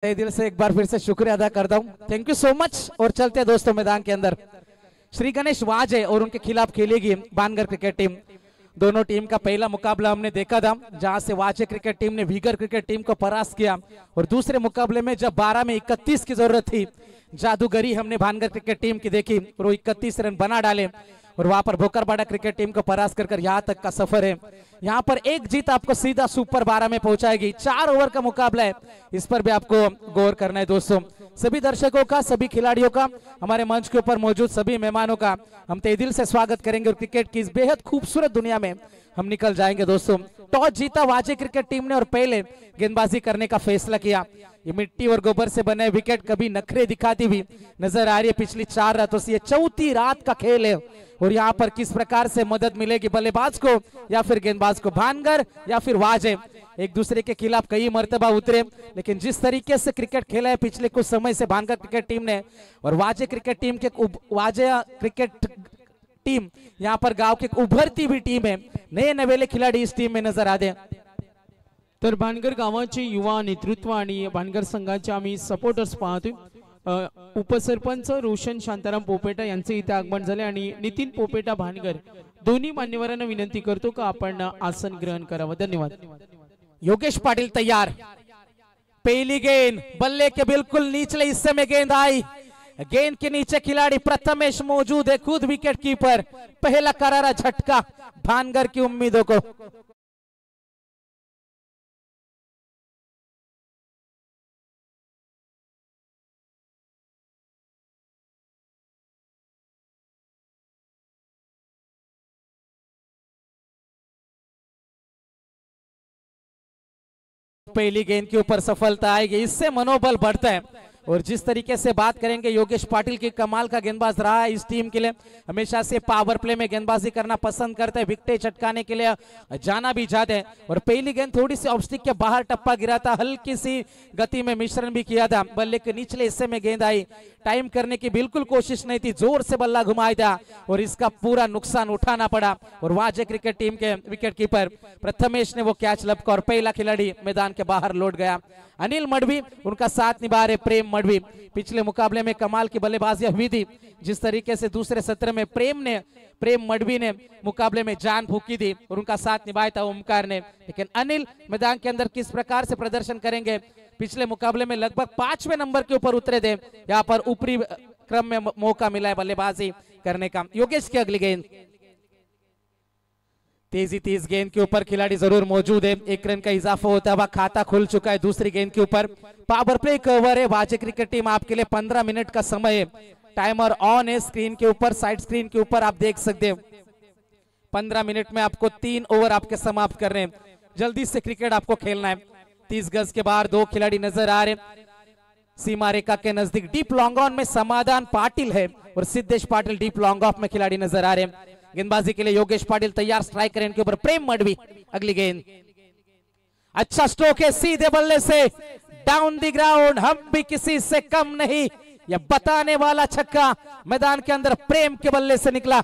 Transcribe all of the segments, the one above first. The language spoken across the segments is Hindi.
तहे दिल से एक बार फिर से शुक्रिया अदा करता हूँ। Thank you so much. और चलते हैं दोस्तों मैदान के अंदर। श्री गणेश वाजे और उनके खिलाफ खेलेगी भानगर क्रिकेट टीम। दोनों टीम का पहला मुकाबला हमने देखा था, जहां से वाजे क्रिकेट टीम ने वीगर क्रिकेट टीम को परास्त किया। और दूसरे मुकाबले में जब 12 में 31 की जरूरत थी, जादूगरी हमने भानगर क्रिकेट टीम की देखी और वो 31 रन बना डाले और वहां पर भोकरबाड़ा क्रिकेट टीम को परास्त कर यहाँ तक का सफर है। यहाँ पर एक जीत आपको सीधा सुपर 12 में पहुंचाएगी। 4 ओवर का मुकाबला है, इस पर भी आपको गौर करना है दोस्तों। सभी दर्शकों का, सभी खिलाड़ियों का, हमारे मंच के ऊपर मौजूद सभी मेहमानों का हम तहे दिल से स्वागत करेंगे और क्रिकेट की इस बेहद खूबसूरत दुनिया में हम निकल जाएंगे दोस्तों। टॉस जीता वाजे क्रिकेट टीम ने और पहले गेंदबाजी करने का फैसला किया। ये मिट्टी और गोबर से बने विकेट कभी नखरे दिखाती हुई नजर आ रही है पिछली 4 रातों से। ये चौथी रात का खेल है और यहाँ पर किस प्रकार से मदद मिलेगी बल्लेबाज को या फिर गेंदबाज को, भानगर या फिर वाजे एक दूसरे के खिलाफ कई मर्तबा उतरे, लेकिन जिस तरीके से क्रिकेट खेला है पिछले कुछ समय से भानगर क्रिकेट टीम ने और वाजे क्रिकेट टीम के वाजे क्रिकेट टीम यहाँ पर गांव की उभरती हुई टीम है। नए नवेले खिलाड़ी इस टीम में नजर आते। तर भानगर गावाचे युवा नेतृत्व आणि भानगर संघाचे आम्ही सपोर्टर्स पाहतोय। उपसरपंच रोशन शांताराम पोपेटा यांचे इथे आगमन झाले आणि नितीन पोपेटा भानगर दोन्ही मान्यवरांना विनंती करतो का आपण आसन ग्रहण करावं। धन्यवाद। योगेश पाटिल तैयार। पहली गेंद बल्ले के बिल्कुल निचले हिस्से में गेंद आई। गेंद के नीचे खिलाड़ी प्रथमेश मौजूद है, खुद विकेट कीपर। पहला करारा झटका भानगर की उम्मीदों को। पहली गेंद के ऊपर सफलता आएगी, इससे मनोबल बढ़ता है। और जिस तरीके से बात करेंगे योगेश पाटिल की, कमाल का गेंदबाज रहा है इस टीम के लिए। हमेशा से पावर प्ले में गेंदबाजी करना पसंद करते हैं, विकेट चटकाने के लिए जाना भी चाहते हैं। और पहली गेंद थोड़ी सी ऑफस्टिक के बाहर टप्पा गिरा था, हल्की सी गति में मिश्रण भी किया था। बल्ले के निचले हिस्से में गेंद आई, टाइम करने की बिल्कुल कोशिश नहीं थी, जोर से बल्ला घुमाया था और इसका पूरा नुकसान उठाना पड़ा। और वाजे क्रिकेट टीम के विकेट कीपर प्रथमेश ने वो कैच लपका और पहला खिलाड़ी मैदान के बाहर लौट गया। अनिल मडवी उनका साथ निभा रहे, प्रेम मडवी। पिछले मुकाबले में कमाल की बल्लेबाजी हुई थी, जिस तरीके से दूसरे सत्र में प्रेम मडवी ने मुकाबले में जान फूकी थी और उनका साथ निभाया था ओमकार ने। लेकिन अनिल मैदान के अंदर किस प्रकार से प्रदर्शन करेंगे, पिछले मुकाबले में लगभग 5वें नंबर के ऊपर उतरे थे, यहाँ पर ऊपरी क्रम में मौका मिला है बल्लेबाजी करने का। योगेश की अगली गेंद, तेजी 30 गेंद के ऊपर खिलाड़ी जरूर मौजूद है। 1 रन का इजाफा होता हुआ खाता खुल चुका है दूसरी गेंद के ऊपर। पावर प्ले कवर है वाजे क्रिकेट टीम, आपके लिए 15 मिनट का समय है। टाइमर ऑन है स्क्रीन के ऊपर, साइड स्क्रीन के ऊपर आप देख सकते हो। 15 मिनट में आपको 3 ओवर आपके समाप्त करने हैं। जल्दी से क्रिकेट आपको खेलना है। 30 गज के बाहर 2 खिलाड़ी नजर आ रहे, सीमा रेखा के नजदीक डीप लॉन्ग ऑन में समाधान पाटिल है और Siddhesh Patil deep long off में खिलाड़ी नजर आ रहे हैं। गेंदबाजी के लिए योगेश पाटिल तैयार, स्ट्राइकर इनके ऊपर प्रेम मडवी। अगली गेंद, अच्छा स्ट्रोक है सीधे बल्ले से डाउन द ग्राउंड, हम भी किसी से कम नहीं, यह बताने वाला छक्का मैदान के अंदर प्रेम के बल्ले से निकला।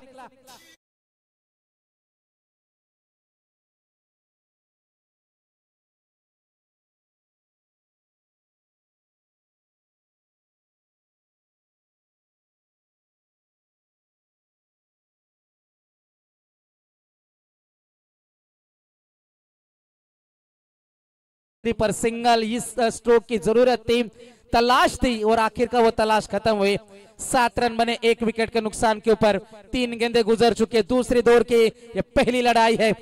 पर सिंगल इस स्ट्रोक की जरूरत थी, तलाश थी और आखिर का वो तलाश खत्म हुई। 7 रन बने 1 विकेट के नुकसान के ऊपर। 3 गेंदें गुजर चुके, दूसरी दौर की ये पहली लड़ाई है।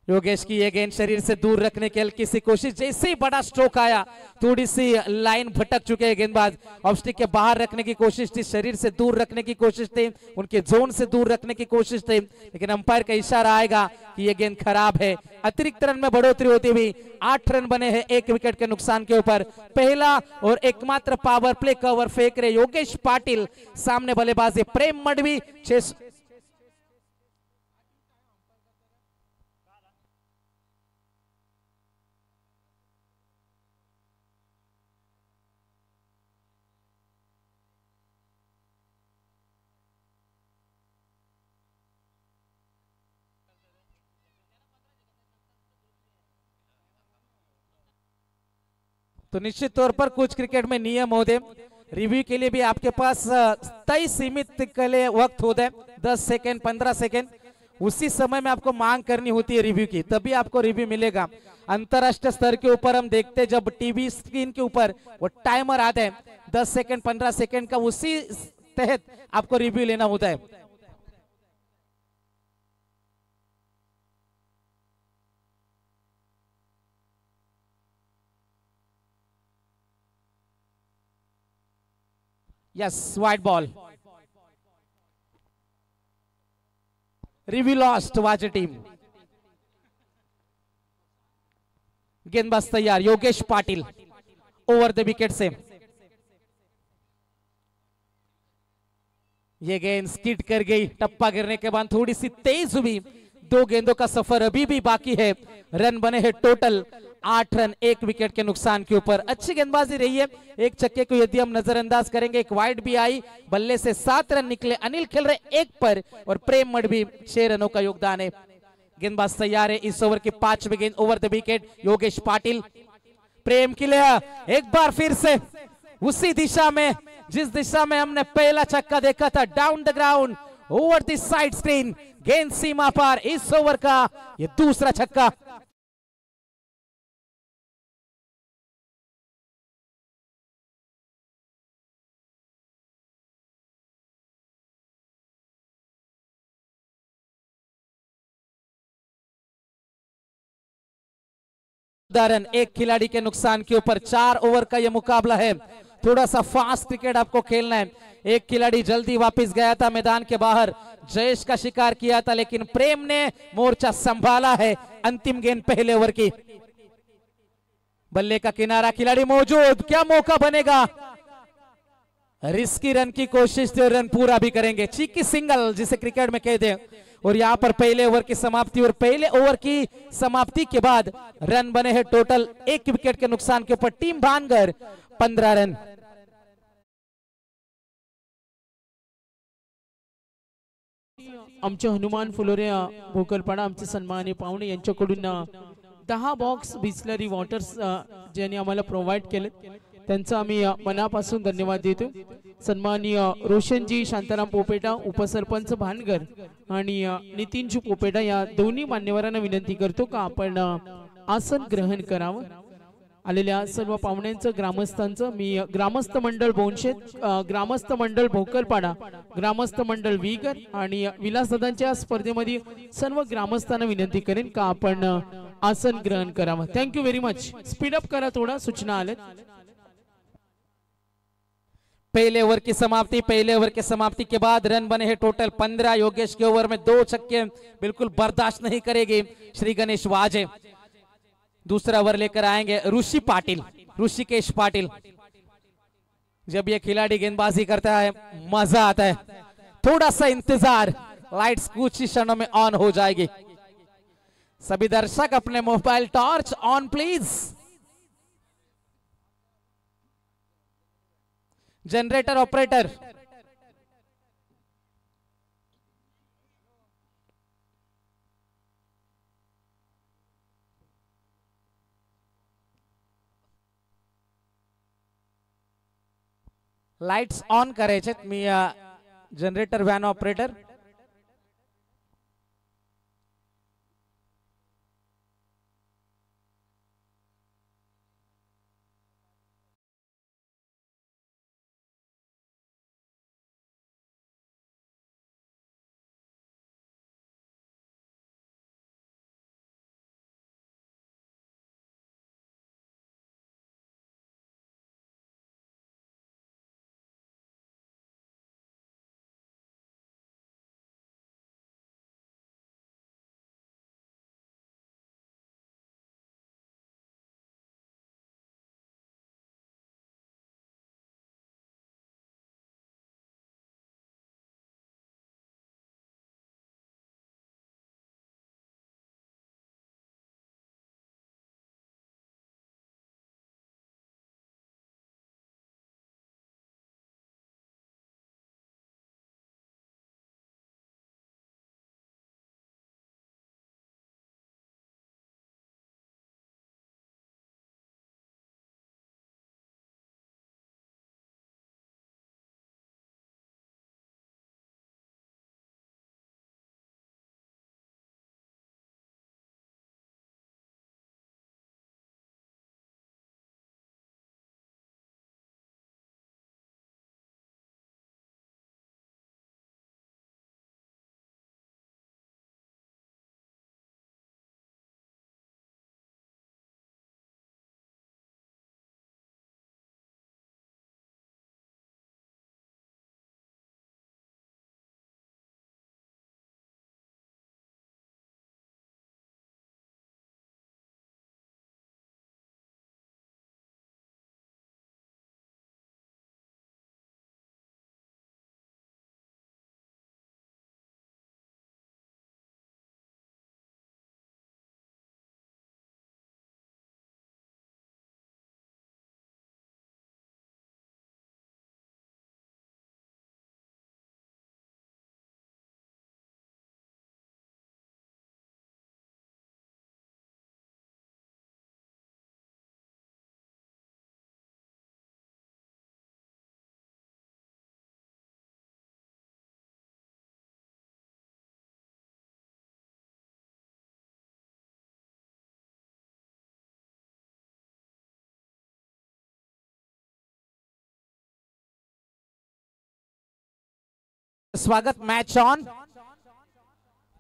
योगेश की ये गेंद शरीर से दूर रखने की हल्की सी कोशिश, जैसे ही बड़ा स्ट्रोक आया थोड़ी सी लाइन भटक चुके हैं गेंदबाज। ऑफ स्टिक के बाहर रखने की कोशिश थी, शरीर से दूर रखने की कोशिश थी, उनके जोन से दूर रखने की कोशिश थी, लेकिन अंपायर का इशारा आएगा कि ये गेंद खराब है। अतिरिक्त रन में बढ़ोतरी होती हुई 8 रन बने हैं 1 विकेट के नुकसान के ऊपर। पहला और एकमात्र पावर प्ले कवर फेंक रहे योगेश पाटिल, सामने बल्लेबाजी प्रेम मडवी। 6 तो निश्चित तौर पर कुछ क्रिकेट में नियम होते हैं, रिव्यू के लिए भी आपके पास तय सीमित के लिए वक्त होता है, 10 सेकेंड 15 सेकेंड, उसी समय में आपको मांग करनी होती है रिव्यू की, तभी आपको रिव्यू मिलेगा। अंतरराष्ट्रीय स्तर के ऊपर हम देखते हैं जब टीवी स्क्रीन के ऊपर वो टाइमर आता है 10 सेकेंड 15 सेकेंड का, उसी तहत आपको रिव्यू लेना होता है। Yes, white ball, review lost, वाजे टीम। गेंदबाज तैयार, Yogesh Patil over the wicket से। ये गेंद स्किड कर गई, टप्पा गिरने के बाद थोड़ी सी तेज हुई। 2 गेंदों का सफर अभी भी बाकी है, रन बने हैं टोटल 8 रन 1 विकेट के नुकसान के ऊपर। अच्छी गेंदबाजी रही है, एक छक्के को यदि हम नजरअंदाज करेंगे, एक वाइड भी आई, बल्ले से 7 रन निकले। अनिल खेल रहे 1 पर और प्रेम मडवी 6 रनों का योगदान है। गेंदबाज तैयार है, इस ओवर की 5वीं गेंद over the wicket, Yogesh Patil. प्रेम के लिए एक बार फिर से उसी दिशा में जिस दिशा में हमने पहला छक्का देखा था, down the ground over the side screen, गेंद सीमा पार। इस ओवर का ये दूसरा छक्का। रन 1 खिलाड़ी के नुकसान के ऊपर। 4 ओवर का यह मुकाबला है, थोड़ा सा फास्ट क्रिकेट आपको खेलना है। एक खिलाड़ी जल्दी वापस गया था मैदान के बाहर, जयेश का शिकार किया था, लेकिन प्रेम ने मोर्चा संभाला है। अंतिम गेंद पहले ओवर की, बल्ले का किनारा, खिलाड़ी मौजूद, क्या मौका बनेगा? रिस्की रन की कोशिश थी और रन पूरा भी करेंगे, चीकी सिंगल जिसे क्रिकेट में कहते हैं। और यहां पर पहले ओवर की समाप्ति, और पहले ओवर की समाप्ति के बाद रन बने हैं टोटल 1 विकेट के नुकसान के ऊपर। टीम भानगर 15 रन। आमचे हनुमान फुलोरे भोकरपाडा आमचे सन्माननीय पाहुणे यांच्याकडून 10 बॉक्स बिस्लरी वॉटर्स ज्यांनी आम्हाला प्रोव्हाइड केले, त्यांचा आम्ही मनापासून धन्यवाद देतो। सन्माननीय रोशनजी शांताराम पोपेटा, उपसरपंच भानगर, आणि नितीनजी पोपेटा या दोन्ही मान्यवरांना विनंती करतो का आपण आसन ग्रहण करावं। आलेल्या सर्व पाहुण्यांचं, ग्रामस्थांचं मी ग्रामस्थ मंडळ बोनशेत, ग्रामस्थ मंडळ भोकरपाडा, ग्रामस्थ मंडळ विगर आणि विलासदादांच्या स्पर्धेमध्ये सर्व ग्रामस्थांना विनंती करेन का आपण आसन ग्रहण करावं। Thank you very much. Speed up करा थोड़ा, सूचना आले। पहले ओवर की समाप्ति, पहले ओवर की समाप्ति के बाद रन बने हैं टोटल 15। योगेश के ओवर में 2 छक्के बिल्कुल बर्दाश्त नहीं करेगी श्री गणेश वाजे। दूसरा ओवर लेकर आएंगे ऋषि पाटिल, ऋषिकेश पाटिल। जब ये खिलाड़ी गेंदबाजी करता है मजा आता है, थोड़ा सा इंतजार, लाइट्स कुछ ही क्षणों में ऑन हो जाएगी। सभी दर्शक अपने mobile torch on please. Generator operator, lights on करायचे। मी जनरेटर व्हॅन ऑपरेटर स्वागत। Match on.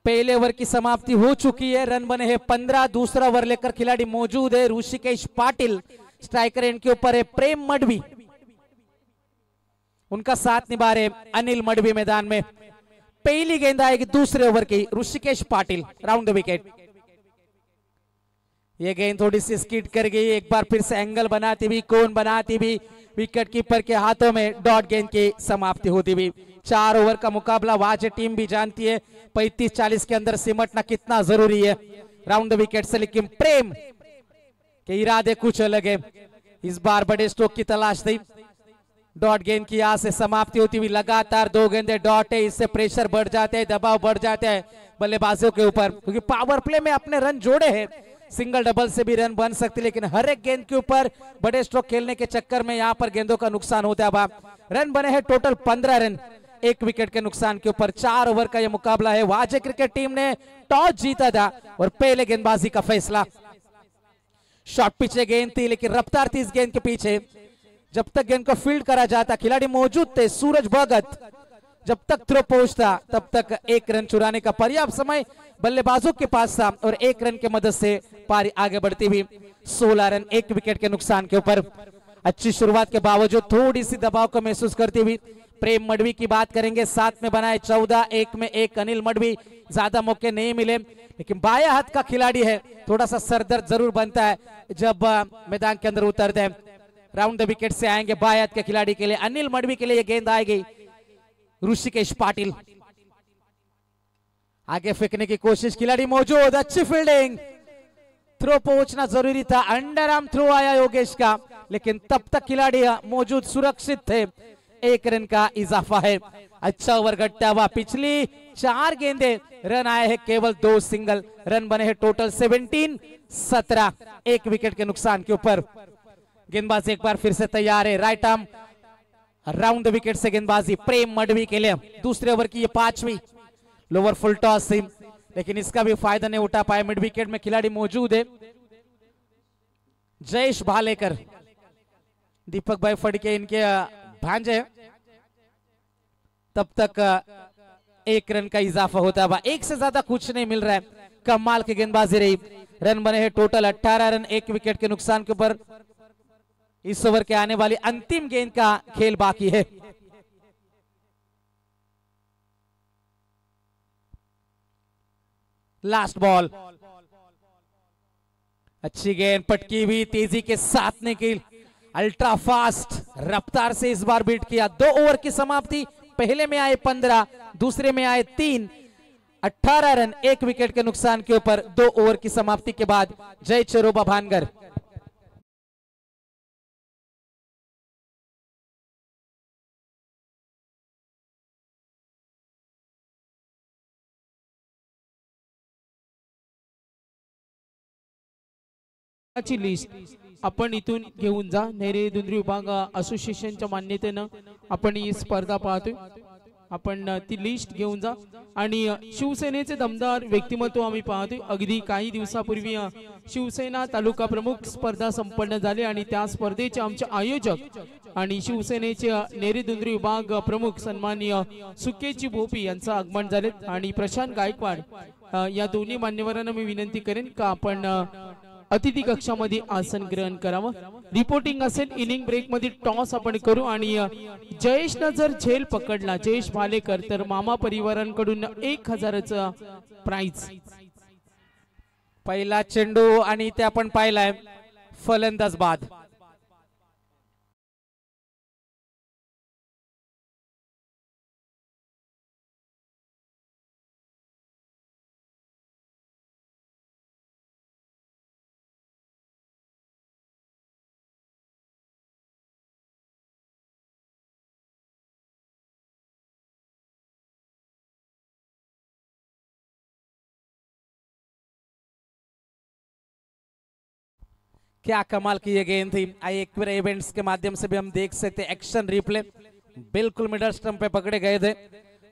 पहले ओवर की समाप्ति हो चुकी है, रन बने हैं 15। दूसरा ओवर लेकर खिलाड़ी मौजूद है ऋषिकेश पाटिल, स्ट्राइकर एंड के ऊपर है प्रेम मडवी, उनका साथ निभा रहे अनिल मडवी मैदान में। पहली गेंद आएगी दूसरे ओवर की, Rishikesh Patil round the wicket. ये गेंद थोड़ी सी स्किड कर गई, एक बार फिर से एंगल बनाती हुई, कोन बनाती हुई, विकेट कीपर के हाथों में डॉट गेंद की समाप्ति होती हुई। 4 ओवर का मुकाबला, वाजे टीम भी जानती है 35-40 के अंदर सिमटना कितना जरूरी है राउंड द विकेट से। लेकिन प्रेम के इरादे कुछ अलग है, इस बार बड़े स्ट्रोक की तलाश थी। डॉट गेंद की यहाँ से समाप्ति होती हुई, लगातार 2 गेंदे डॉट है, इससे प्रेशर बढ़ जाते हैं, दबाव बढ़ जाता है बल्लेबाजों के ऊपर, क्योंकि पावर प्ले में अपने रन जोड़े हैं, सिंगल डबल से भी रन बन सकते, लेकिन हर एक गेंद के ऊपर बड़े स्ट्रोक खेलने के चक्कर में यहाँ पर गेंदों का नुकसान होता है। रन बने हैं टोटल 15 रन, 1 विकेट के नुकसान के ऊपर। 4 ओवर का यह मुकाबला है। वाजे क्रिकेट टीम ने टॉस जीता था और पहले गेंदबाजी का फैसला। शॉर्ट पिचे गेंद थी, लेकिन रफ्तार थी इस गेंद के पीछे। जब तक गेंद को फील्ड करा जाता, खिलाड़ी मौजूद थे सूरज भगत, जब तक थ्रो पहुंचता तब तक 1 रन चुराने का पर्याप्त समय बल्लेबाजों के पास था और 1 रन की मदद से पारी आगे बढ़ती हुई। 16 रन, 1 विकेट के नुकसान के ऊपर। अच्छी शुरुआत के बावजूद थोड़ी सी दबाव को महसूस करती हुई प्रेम मडवी की बात करेंगे। 7 में बनाए 14, 1 में 1 अनिल मडवी। ज्यादा मौके नहीं मिले, लेकिन बाया हाथ का खिलाड़ी है, थोड़ा सा सरदर्द जरूर बनता है जब मैदान के अंदर उतरते हैं। राउंड द विकेट से आएंगे बाया हाथ के खिलाड़ी के लिए, अनिल मडवी के लिए यह गेंद आएगी ऋषिकेश पाटिल। आगे फेंकने की कोशिश, खिलाड़ी मौजूद, अच्छी फील्डिंग, थ्रो पहुंचना जरूरी था, अंडर आर्म थ्रो आया योगेश का, लेकिन तब तक खिलाड़ी मौजूद सुरक्षित थे। 1 रन का इजाफा है। अच्छा ओवर घटता हुआ, पिछली 4 गेंदे रन आए हैं केवल 2 सिंगल, रन बने हैं टोटल 17-17, 1 विकेट के नुकसान के ऊपर। गेंदबाजी एक बार फिर से तैयार है, right arm round the wicket से गेंदबाजी प्रेम मडवी के लिए। दूसरे ओवर की ये 5वीं लोअर फुल टॉस थी, लेकिन इसका भी फायदा नहीं उठा पाए। मिड विकेट में खिलाड़ी मौजूद है जयेश भालेकर, दीपक भाई फड़के इनके भांजे। तब तक 1 रन का इजाफा होता है, 1 से ज्यादा कुछ नहीं मिल रहा है। कमाल की गेंदबाजी रही, रन बने हैं टोटल 18 रन, 1 विकेट के नुकसान के ऊपर। इस ओवर के आने वाली अंतिम गेंद का खेल बाकी है। लास्ट बॉल, अच्छी गेंद पटकी हुई, तेजी के साथ निकली, अल्ट्रा फास्ट रफ्तार से इस बार बीट किया। 2 ओवर की समाप्ति, पहले में आए 15, दूसरे में आए 3, 18 रन, 1 विकेट के नुकसान के ऊपर। 2 ओवर की समाप्ति के बाद जय चरोबा भानगर। ची लिस्ट आपण इथून घेऊन जा। नेरे दुंद्री विभाग असोसिएशनच्या मान्यतेनं आपण ही स्पर्धा पाहतोय, आपण ती लिस्ट घेऊन जा। आणि शिवसेनेचे दमदार व्यक्तिमत्व आम्ही पाहतोय। अगदी काही दिवसापूर्वी शिवसेना तालुका प्रमुख स्पर्धा संपन्न झाली आणि त्या स्पर्धेचे आमचे आयोजक आणि शिवसेनेचे नेरे दुंद्री विभाग प्रमुख सन्माननीय सुकेची भोपी यांचं आगमन झाले। आणि प्रशांत गायकवाड या दोन्ही मान्यवरांना मी विनंती करेन का आपण अतिथी कक्षामध्ये आसन ग्रहण करावं। रिपोर्टिंग असेल इनिंग ब्रेक मध्ये टॉस आपण करू आणि जयेशनं जर झेल पकडला, जयेश भालेकर, तर मामा परिवारांकडून 1000चं प्राइज। पहिला चेंडू आणि इथे आपण पाहिलाय फलंदाज बाद। क्या कमाल की ये गेंद थी। एक्वेरा इवेंट्स के माध्यम से भी हम देख सकते हैं एक्शन रिप्ले, बिल्कुल मिडल स्टंप पे पकड़े गए थे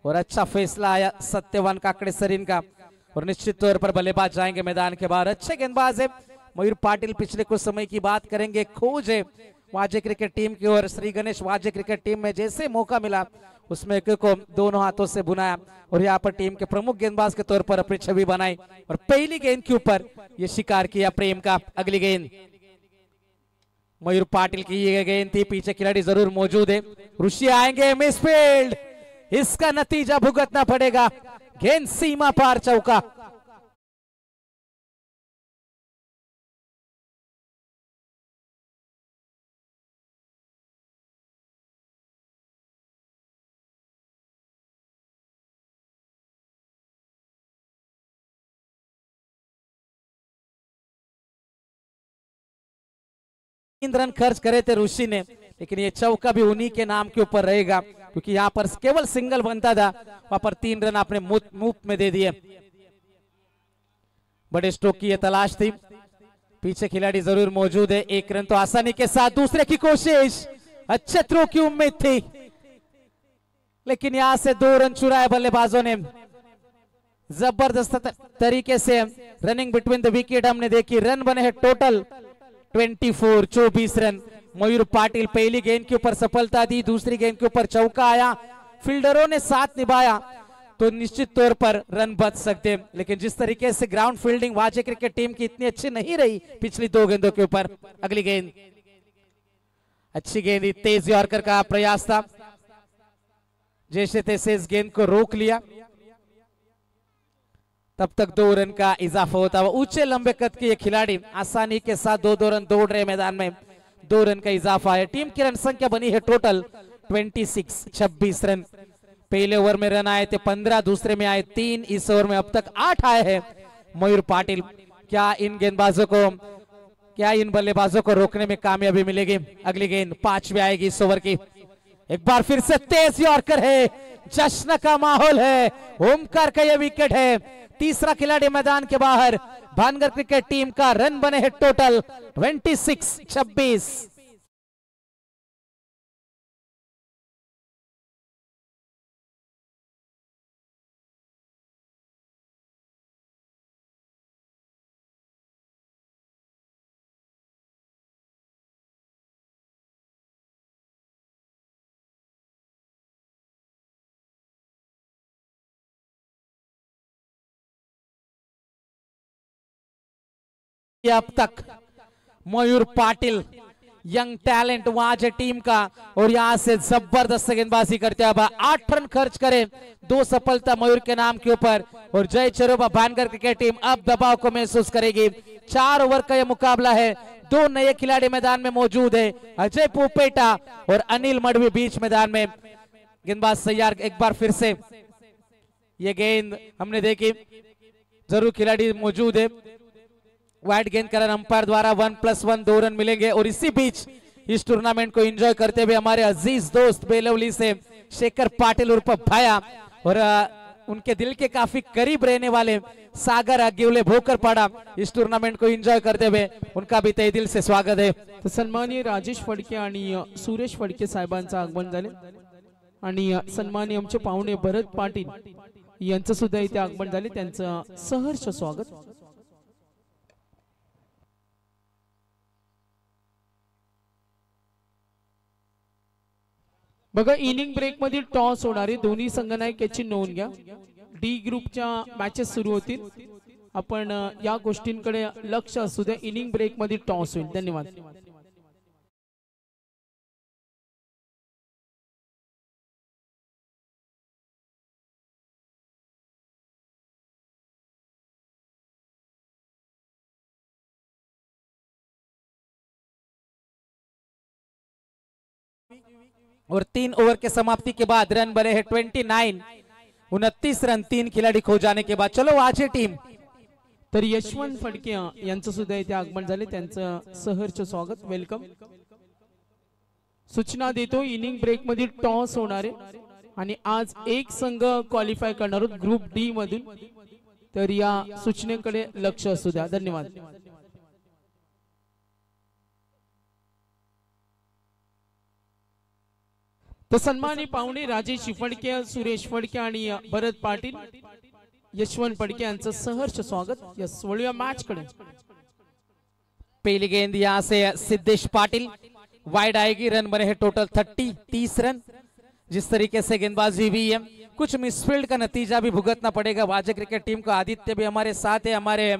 और अच्छा फैसला आया सत्यवान काकड़े सरीन का। और निश्चित तौर पर बल्लेबाज जाएंगे मैदान के बाहर। अच्छे गेंदबाज है मयूर पाटिल, पिछले कुछ समय की बात करेंगे, खोज है वाजे क्रिकेट टीम की ओर श्री गणेश वाजे क्रिकेट टीम में जैसे मौका मिला उसमें एक को दोनों हाथों से बुनाया और यहाँ पर टीम के प्रमुख गेंदबाज के तौर पर अपनी छवि बनाई और पहली गेंद के ऊपर ये शिकार किया प्रेम का। अगली गेंद मयूर पाटिल की ये गेंद थी, पीछे खिलाड़ी जरूर मौजूद है, ऋषि आएंगे, मिसफील्ड, इसका नतीजा भुगतना पड़ेगा, गेंद सीमा पार, चौका। रन खर्च करे थे ऋषि ने, लेकिन ये चौका भी उन्हीं के नाम के ऊपर रहेगा क्योंकि यहाँ पर केवल सिंगल बनता था, वहां पर 3 रन आपने मुफ्त में दे दिए। बड़े स्ट्रोक की ये तलाश थी, पीछे खिलाड़ी जरूर मौजूद है, 1 रन तो आसानी के साथ, दूसरे की कोशिश, अच्छे थ्रो की उम्मीद थी लेकिन यहां से 2 रन चुराए बल्लेबाजों ने। जबरदस्त तरीके से रनिंग बिटवीन द विकेट हमने देखी, रन बने हैं टोटल 24 रन। मयूर पाटिल पहली गेंद के ऊपर सफलता दी, दूसरी गेंद के ऊपर चौका आया, फील्डरों ने साथ निभाया तो निश्चित तौर पर रन बच सकते, लेकिन जिस तरीके से ग्राउंड फील्डिंग वाजे क्रिकेट टीम की इतनी अच्छी नहीं रही पिछली 2 गेंदों के ऊपर। अगली गेंद अच्छी गेंद, तेज यॉर्कर का प्रयास था, जैसे तैसे इस गेंद को रोक लिया, तब तक 2 रन का इजाफा होता हुआ। ऊंचे लंबे कद के ये खिलाड़ी आसानी के साथ 2-2 रन दौड़ रहे मैदान में, 2 रन का इजाफा है। टीम की रन संख्या बनी है टोटल 26 रन। पहले ओवर में रन आए थे 15, दूसरे में आए 3, इस ओवर में अब तक 8 आए हैं। मयूर पाटिल क्या इन बल्लेबाजों को रोकने में कामयाबी मिलेगी? अगली गेंद 5वीं आएगी इस ओवर की, एक बार फिर से तेज यॉर्कर है, जश्न का माहौल है, ओमकार का यह विकेट है, तीसरा खिलाड़ी मैदान के बाहर। भानगढ़ क्रिकेट टीम का रन बने हैं टोटल 26। अब तक मयूर पाटिल यंग टैलेंट वाजे टीम का, और यहां से जबरदस्त गेंदबाजी करते हुए 8 रन खर्च करे, 2 सफलता मयूर के नाम के ऊपर, और जय चरोबा भानगढ़ क्रिकेट टीम अब दबाव को महसूस करेगी। 4 ओवर का यह मुकाबला है, 2 नए खिलाड़ी मैदान में मौजूद है, अजय पोपेटा और अनिल मडवी बीच मैदान में। गेंदबाज तैयार, एक बार फिर से ये गेंद हमने देखी, जरूर खिलाड़ी मौजूद है, वाइड गेंद कर अंपायर द्वारा 1+1 2 रन मिलेंगे। और इसी बीच इस टूर्नामेंट को एंजॉय करते हुए हमारे अजीज दोस्त बेलवली से शेखर पाटिल उर्फ भाया और उनके दिल के काफी करीब रहने वाले सागर अग्गिवले भोकरपाड़ा इस टूर्नामेंट को एंजॉय करते हुए उनका भी तहे दिल से स्वागत है। तर सन्माननीय राजेश फडके आणि सुरेश फडके साहेबांचं आगमन झाले आणि सन्माननीय आमचे पाहुणे भरत पाटील यांचं सुद्धा इथे आगमन झाले, त्यांचं सहर्ष स्वागत। बघा इनिंग ब्रेक मध्ये टॉस होणारे दोन्ही संघनायक याची नोंद घ्या। डी ग्रुपच्या मॅचेस सुरू होतील, आपण या गोष्टींकडे लक्ष असू द्या। इनिंग ब्रेक मध्ये टॉस होईल। धन्यवाद। और 3 ओवर के समाप्ति के बाद रन बने हैं 29 रन, 3 खिलाड़ी खो जाने के बाद। चलो वाजे टीम, तर यशवंत फडके यांचं सुद्धा इथे आगमन झाले, त्यांचं सहर्ष स्वागत, वेलकम। सूचना देतो इनिंग ब्रेक मध्ये टॉस होणार आहे आणि आज एक संघ क्वालिफाय करणार आहोत ग्रुप डी मधून, तर या सूचनेकडे लक्ष असू द्या। धन्यवाद। तो सन्मानी पाहुणे राजेश फडके, सुरेश फडके आणि भरत पाटील, यशवंत फडके यांचं सहर्ष स्वागत। यस, वळूया मॅच कडे। पहली गेंद यहां से सिद्धेश पाटिल, वाइड आएगी, रन बने हैं टोटल 30 रन। जिस तरीके से गेंदबाजी हुई है, कुछ मिसफील्ड का नतीजा भी भुगतना पड़ेगा वाजे क्रिकेट टीम को। आदित्य भी हमारे साथ है, हमारे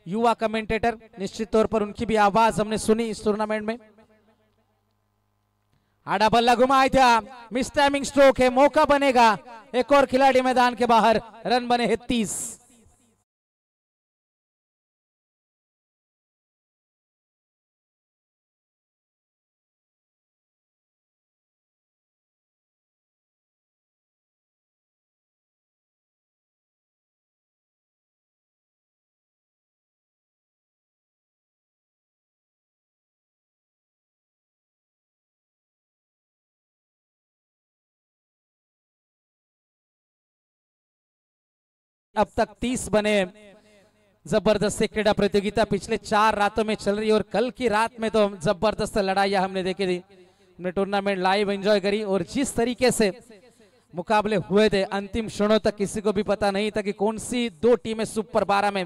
युवा कमेंटेटर, निश्चित तौर पर उनकी भी आवाज हमने सुनी इस टूर्नामेंट में। आड़ा बल्ला घुमाया था, मिस टाइमिंग स्ट्रोक है, मौका बनेगा, एक और खिलाड़ी मैदान के बाहर, रन बने हैं 30। अब तक 30 बने। जबरदस्त क्रीड़ा प्रतियोगिता पिछले 4 रातों में चल रही है और कल की रात में तो जबरदस्त लड़ाइयां हमने देखी थी। हमने टूर्नामेंट लाइव एंजॉय करी और जिस तरीके से मुकाबले हुए थे, अंतिम क्षणों तक किसी को भी पता नहीं था कि कौन सी 2 टीमें सुपर 12 में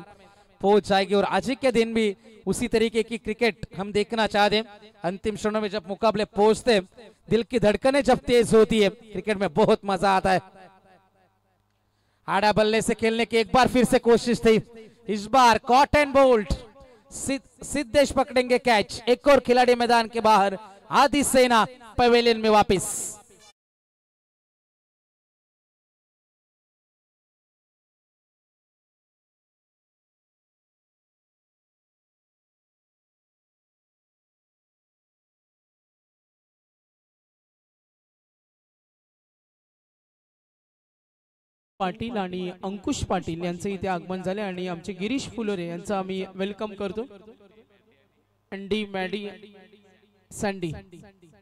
पहुंच जाएगी। और आज के दिन भी उसी तरीके की क्रिकेट हम देखना चाहते हैं। अंतिम क्षणों में जब मुकाबले पहुंचते, दिल की धड़कनें जब तेज होती है, क्रिकेट में बहुत मजा आता है। आड़ा बल्ले से खेलने की एक बार फिर से कोशिश थी, इस बार कॉट एंड बोल्ट, सिद्धेश पकड़ेंगे कैच, एक और खिलाड़ी मैदान के बाहर, आदि सेना पवेलियन में वापस। पाटील आणि अंकुश पाटील यांचे इथे आगमन झाले आणि आमचे गिरीश फुलोरे यांचं आम्ही वेलकम करतो। अंडी Maddy sandy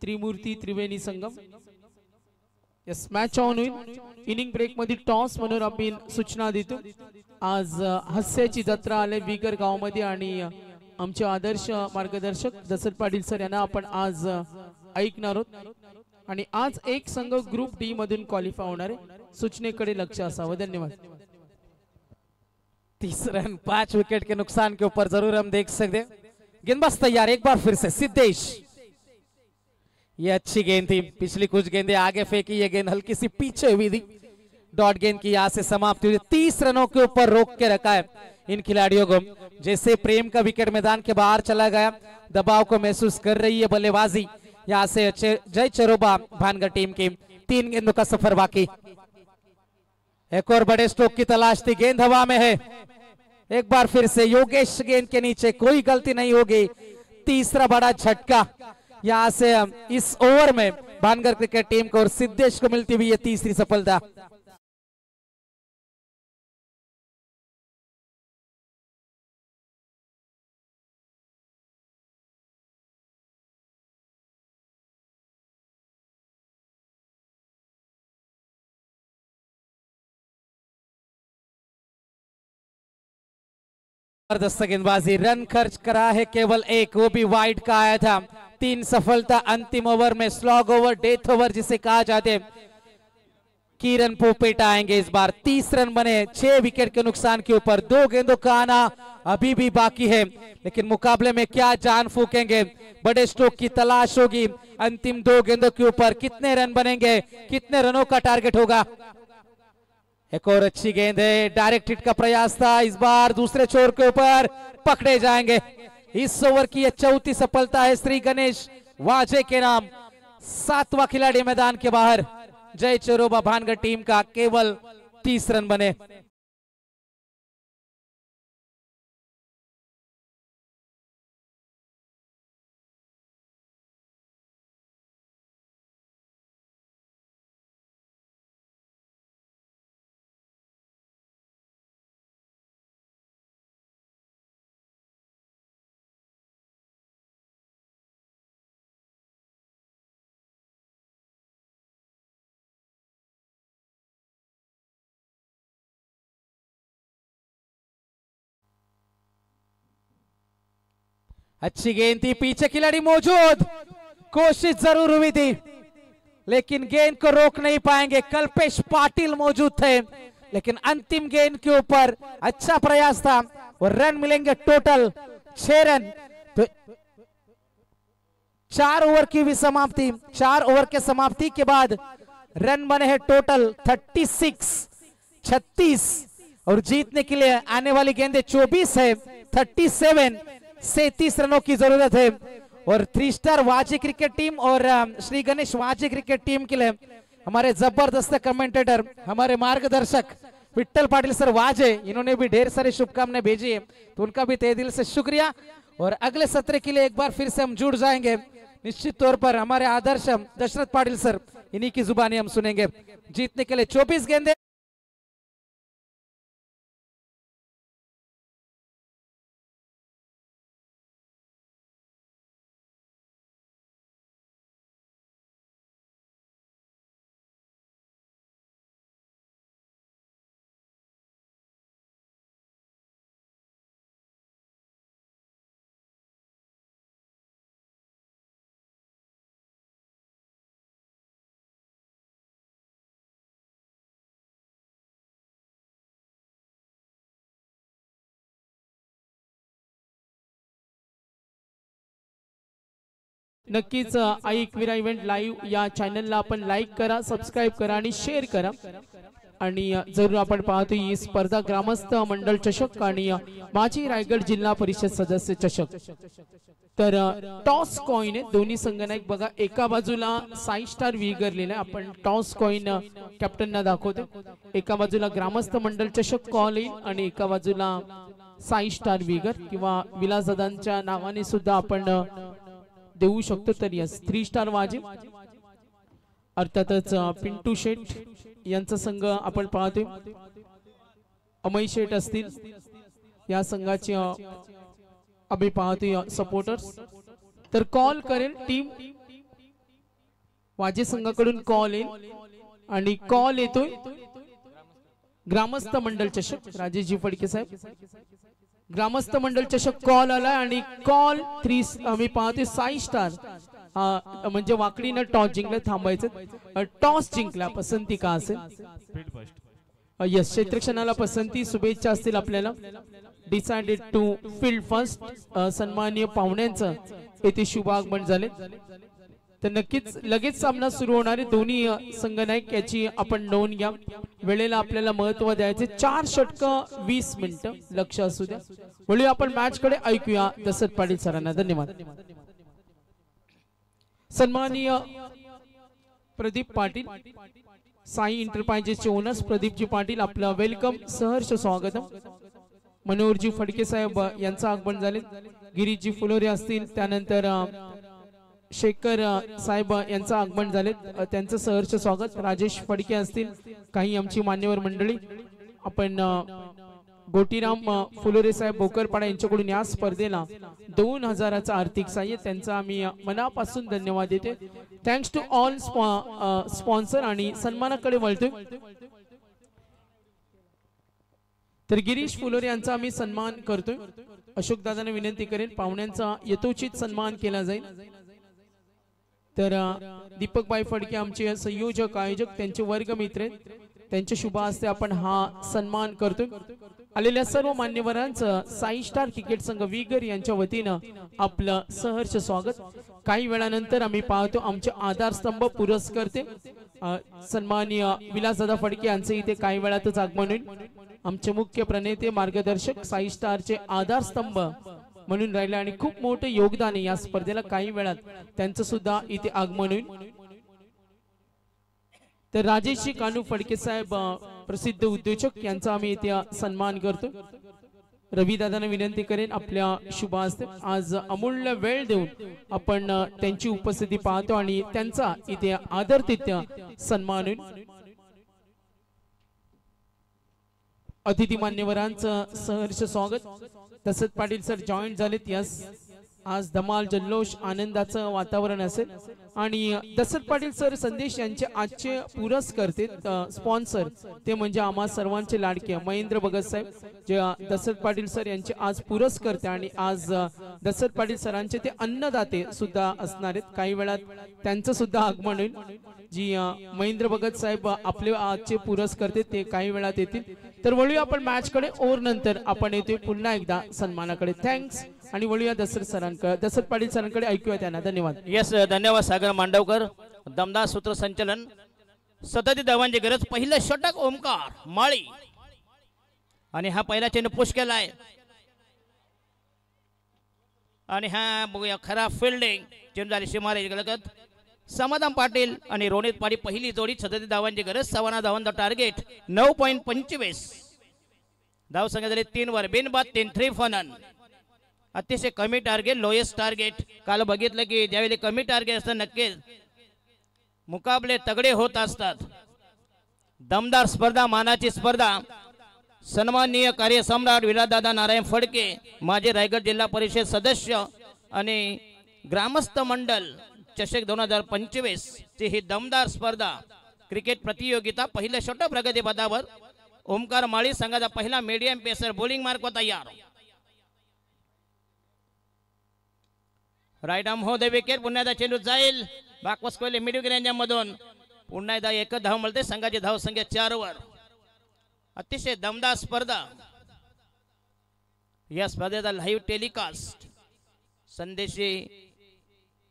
Trimurti Triveni Sangam, yes match on होईल। इनिंग ब्रेक मध्ये टॉस म्हणून आपण सूचना देतो। आज हास्याची जत्रा आले विगर गावामध्ये आणि आमचे आदर्श मार्गदर्शक दशरथ पाटील सर यांना आपण आज ऐकणार आहोत। आणि आज एक संघ ग्रुप डी मधून क्वालिफाय होणार आहे, सूचनेकडे लक्ष असावं। धन्यवाद। 30 रन 5 विकेट के नुकसान के ऊपर जरूर हम देख सकते हैं। गेंदबाज तैयार, एक बार फिर से सिद्धेश, ये अच्छी गेंद थी, पिछली कुछ गेंदें आगे फेंकी, ये गेंद हल्की सी पीछे हुई थी, डॉट गेंद की यहां से समाप्ति हुई। 30 रनों के ऊपर रोक के रखा है इन खिलाड़ियों को। जैसे प्रेम का विकेट मैदान के बाहर चला गया, दबाव को महसूस कर रही है बल्लेबाजी। यहां से जय चरोबा भानगढ़ टीम की 3 गेंदों का सफर बाकी। एक और बड़े स्ट्रोक की तलाश थी, गेंद हवा में है, एक बार फिर से योगेश गेंद के नीचे, कोई गलती नहीं होगी। तीसरा बड़ा झटका यहां से इस ओवर में भानगढ़ क्रिकेट टीम को और सिद्धेश को मिलती हुई ये तीसरी सफलता। जबरदस्त गेंदबाजी, रन खर्च करा है केवल एक, वो भी वाइड का आया था। 3 सफलता अंतिम ओवर में, स्लॉग ओवर, डेथ ओवर जिसे कहा जाते। किरण पोपेटा आएंगे इस बार। 30 रन बने 6 विकेट के नुकसान के ऊपर। 2 गेंदों का आना अभी भी बाकी है, लेकिन मुकाबले में क्या जान फूकेंगे, बड़े स्ट्रोक की तलाश होगी। अंतिम 2 गेंदों के ऊपर कितने रन बनेंगे, कितने रनों का टारगेट होगा। एक और अच्छी गेंद है, डायरेक्ट हिट का प्रयास था, इस बार दूसरे छोर के ऊपर पकड़े जाएंगे। इस ओवर की 4थी सफलता है श्री गणेश वाजे के नाम। 7वां खिलाड़ी मैदान के बाहर, जय चरोबा भानगढ़ टीम का केवल 30 रन बने। अच्छी गेंद थी, पीछे खिलाड़ी मौजूद, कोशिश जरूर हुई थी लेकिन गेंद को रोक नहीं पाएंगे। कल्पेश पाटिल मौजूद थे, लेकिन अंतिम गेंद के ऊपर अच्छा प्रयास था और रन मिलेंगे टोटल 6 रन। तो 4 ओवर की हुई समाप्ति। 4 ओवर के समाप्ति के बाद रन बने हैं टोटल 36 और जीतने के लिए आने वाली गेंदें 24 है। 37 रनों की जरूरत है और 3 स्टार वाजे क्रिकेट टीम और श्री गणेश वाजे क्रिकेट टीम के लिए हमारे जबरदस्त कमेंटेटर, हमारे मार्गदर्शक विट्ठल पाटिल सर वाजे, इन्होंने भी ढेर सारी शुभकामनाएं भेजी है, तो उनका भी तहे दिल से शुक्रिया। और अगले सत्र के लिए एक बार फिर से हम जुड़ जाएंगे निश्चित तौर पर। हमारे आदर्श दशरथ पाटिल सर, इन्हीं की जुबानी हम सुनेंगे। जीतने के लिए 24 गेंदे। नक्कीच आई एकविरा इव्हेंट लाईव्ह या चॅनलला आपण लाईक करा, सबस्क्राईब करा आणि शेअर करा। आणि जरूर आपण पाहतो ही स्पर्धा ग्रामस्थ मंडळ चषक आणि माजी रायगड जिल्हा परिषद सदस्य चषक। तर टॉस कॉइन आहे, दोन्ही संघनायक बघा, एका बाजूला साई स्टार विगरलेला आहे, आपण टॉस कॉइन कॅप्टनना दाखवतो। एका बाजूला ग्रामस्थ मंडळ चषक कॉल येईल आणि एका बाजूला साई स्टार विगर किंवा विलासदादांच्या नावाने सुद्धा आपण देऊ शकतो। तर यस 3 स्टार वाजे अर्थातच पिंटू शेठ यांचा संघ आपण पाहतोय, अमय शेठ असतील या संघाचे आम्ही पाहतोय सपोर्टर्स। तर कॉल करेल टीम वाजे संघाकडून कॉल येईल आणि कॉल येतोय ग्रामस्थ मंडळ चषक राजेशजी फडके साहेब, ग्रामस्थ मंडळ चषक कॉल आला आणि कॉल 3 आम्ही पाहतोय साई स्टार म्हणजे वाकडीनं टॉस जिंकलं, थांबायचं टॉस जिंकला, पसंती का असेल यस क्षेत्रक्षणाला पसंती, शुभेच्छा असतील आपल्याला। डिसाइडेड टू फील्ड फर्स्ट सन्माननीय पाहुण्यांचं येथे शुभ आगमन झाले। तर नक्कीच लगेच सामना सुरू होणार आहे, दोन्ही संघनायक याची आपण नोंद घ्या। वेळेला आपल्याला महत्व द्यायचे, 4 षटक 20 मिनिटं लक्ष असू द्या। वळूया आपण मॅच कडे, ऐकूया दशरथ पाटील सरांना। धन्यवाद। सन्माननीय प्रदीप पाटील साई इंटरप्राइजेसचे ओनर्स प्रदीपजी पाटील, आपलं वेलकम, सहर्ष स्वागत। मनोहरजी फडके साहेब यांचं आगमन झाले, गिरीशजी फुलोरे असतील, त्यानंतर शेखर साहेब यांचं आगमन झाले, त्यांचं सहर्ष स्वागत। राजेश फडके असतील, काही आमची मान्यवर मंडळी, आपण गोटीराम फुलोरे साहेब बोकरपाडा यांच्याकडून या स्पर्धेला 2000चं आर्थिक सहाय्य, त्यांचा आम्ही मनापासून धन्यवाद देते। थँक्स टू ऑल स्पॉन्सर आणि सन्मानाकडे वळतोय। तर गिरीश फुलोरे यांचा आम्ही सन्मान करतोय। अशोक दादांना विनंती करेन पाहुण्यांचा यथोचित सन्मान केला जाईल। तर दीपक बाई फडके आमचे संयोजक आयोजक, त्यांचे वर्गमित्र आहेत, त्यांच्या शुभ हस्ते आपण हा सन्मान करतोय। आलेल्या सर्व मान्यवरांचं साई स्टार क्रिकेट संघ विगर यांच्या वतीनं आपलं सहर्ष स्वागत। काही वेळानंतर आम्ही पाहतो आमचे आधारस्तंभ पुरस्कर्ते सन्माननीय विलासदादा फडके यांचे इथे काही वेळातच आगमन होईल। आमचे मुख्य प्रणेते मार्गदर्शक साई स्टारचे आधारस्तंभ म्हणून राहिले आणि खूप मोठे योगदान आहे या स्पर्धेला, काही वेळात त्यांचं सुद्धा इथे आगमन होईल। तर राजेशजी कानू फडके साहेब प्रसिद्ध उद्योजक यांचा आम्ही इथे सन्मान करतो। रवी दादांना विनंती करेन आपल्या शुभ हस्ते आज अमूल्य वेळ देऊन आपण त्यांची उपस्थिती पाहतो आणि त्यांचा इथे आदरातिथ्य सन्मान होईल। अतिथी मान्यवरांचं सहर्ष स्वागत। दशरथ पाटील सर जॉईन झालेत, यस आज धमाल जल्लोष आनंदाचं वातावरण असेल। आणि दशरथ पाटील सर संदेश यांचे आजचे पुरस्कर्ते स्पॉन्सर ते म्हणजे आम्हा सर्वांचे लाडके महेंद्र भगत साहेब, जे दशरथ पाटील सर यांचे आज पुरस्कर्ते आणि आज दशरथ पाटील सरांचे ते अन्नदाते सुद्धा असणार आहेत, काही वेळात त्यांचं सुद्धा आगमन होईल। जी महेंद्र भगत साहेब आपले आजचे पुरस्कर्ते ते काही वेळात येतील। तर वळूया आपण मॅच कडे, ओव्हर नंतर आपण येतोय पुन्हा एकदा सन्मानाकडे। थँक्स आणि वळूया दशरथ पाटील सरांकडे, ऐकूया त्यांना. धन्यवाद. यस, धन्यवाद सागर मांडवकर. दमदार सूत्रसंचलन, सतत धावांची गरज. पहिलं षटक ओमकार माळी आणि हा पहिला चेंडू पुश केलाय आणि हा बघूया खरा फिल्डिंग. चेंडू झाली शिमारे लगत. समाधान पाटील आणि रोनित पाटील पहिली जोडी. 37 धावांची गरज, 56 धावांचा टार्गेट. 9.25 धाव संख्या झाली 3 वर. बिनबाद 3-3 फनन. अतिशय कमी टार्गेट, लोएस्ट टार्गेट. काल बघितलं की ज्यावेळी कमी टार्गेट असतं नक्कीच मुकाबले तगडे होत असतात. दमदार स्पर्धा, मानाची स्पर्धा. सन्माननीय कार्यसम्राट विलासदादा नारायण फडके, माजी रायगड जिल्हा परिषद सदस्य आणि ग्रामस्थ मंडल चषक 2025 ची ही दमदार स्पर्धा क्रिकेट प्रतियोगिता. पहिलं षटक प्रगती पदावर. ओमकार माळी संघाचा पहिला मीडियम पेसर बॉलिंग मार्क तयार. राईट आर्म हो दे विकेट. पुन्हा एकदा चेंडू जाईल बाकवास कोहली मिडविकेट यांच्यामधून. पुन्हा एकदा एकच धाव मिळते. संघाची धाव संख्या 4 वर. अतिशय दमदार स्पर्धा. या स्पर्धेचा लाईव्ह टेलिकास्ट संदेशी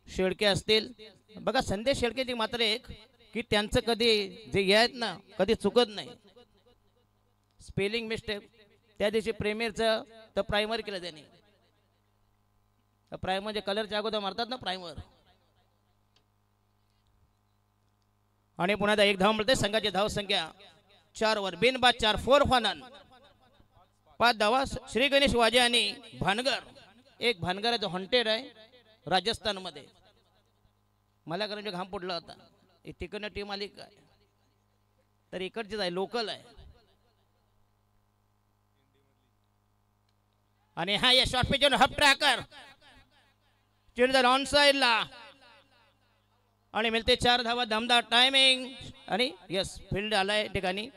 शेळके असतील. बघा संदेश शेळकेची मात्र एक की त्यांचं कधी जे आहेत ना कधी चुकत नाही. स्पेलिंग मिस्टेक त्या दिवशी प्रीमियरचं तर प्रायमर केलं त्यांनी. प्रायमर जे कलरच्या अगोदर मारतात ना प्रायमर. आणि पुन्हा एक धाव मिळते. संघाची धाव संख्या 4 वर. बिनबाद 4 4 फनन. 5 धावा श्री गणेश वाजे आणि भानगर. एक भानगर आहे जो हॉन्टेड आहे राजस्थान मध्ये. मला कारण घाम पडला होता. तिकडनं टीम आली काय तर इकडचीच आहे, लोकल आहे. आणि हा या शॉर्ट पिच हप ट्रॅकर चेंडू ऑन साइडला आणि मिळते 4 धावा. दमदार टायमिंग आणि यस फील्ड आलाय ठिकाणी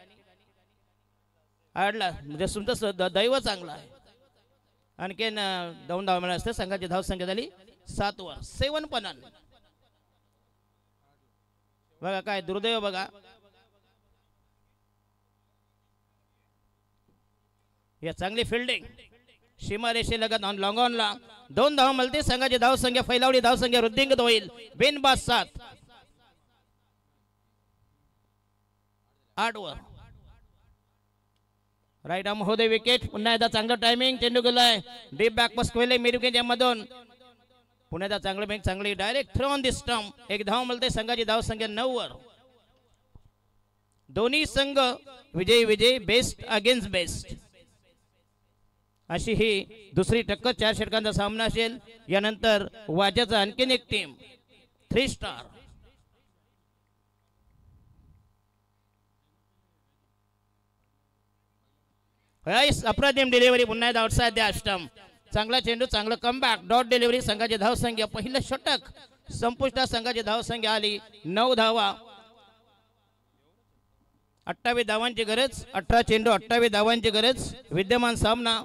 आडला. म्हणजे तुमचं दैव चांगला आहे. आणखीन 2 धावा मिळाल्या असते. संघाची धाव संख्या झाली 7 वर. 7 पनन. बघा काय दुर्दैव बघा. या चांगली फिल्डिंग सीमारेषे लगत ऑन लॉंग ऑनला 2 धावा मिळते. संघाची धाव संख्या फैलावली धाव संख्या वृद्धिंगत होईल. बिनबाद 7 8 वर. राईट आर्म हो दे विकेट. पुन्हा एकदा चांगलं टायमिंग. चेंडू गेलाय deep back past Kohli midwicket मधून. पुन्हा एकदा चांगलं बँक चांगली direct throw on the stump. एक धाव मिळते. संघाची धाव संख्या 9 वर. दोन्ही संघ विजयी बेस्ट अगेन्स्ट बेस्ट अशी ही दुसरी टक्कर. 4 षटकांचा सामना असेल. यानंतर वाजाचा आणखीन एक टीम 3 स्टार. अप्रतिम डिलिव्हरी. पुन्हा एकदा आउटसाइड द्या स्टंप. चांगला चेंडू, चांगलं कमबॅक. Dot delivery. संघाची धाव संख्या पहिलं षटक संपुष्टात. संघाची धाव संख्या आली 9 धावा. 28 धावांची गरज. 18 चेंडू 28 धावांची गरज. विद्यमान सामना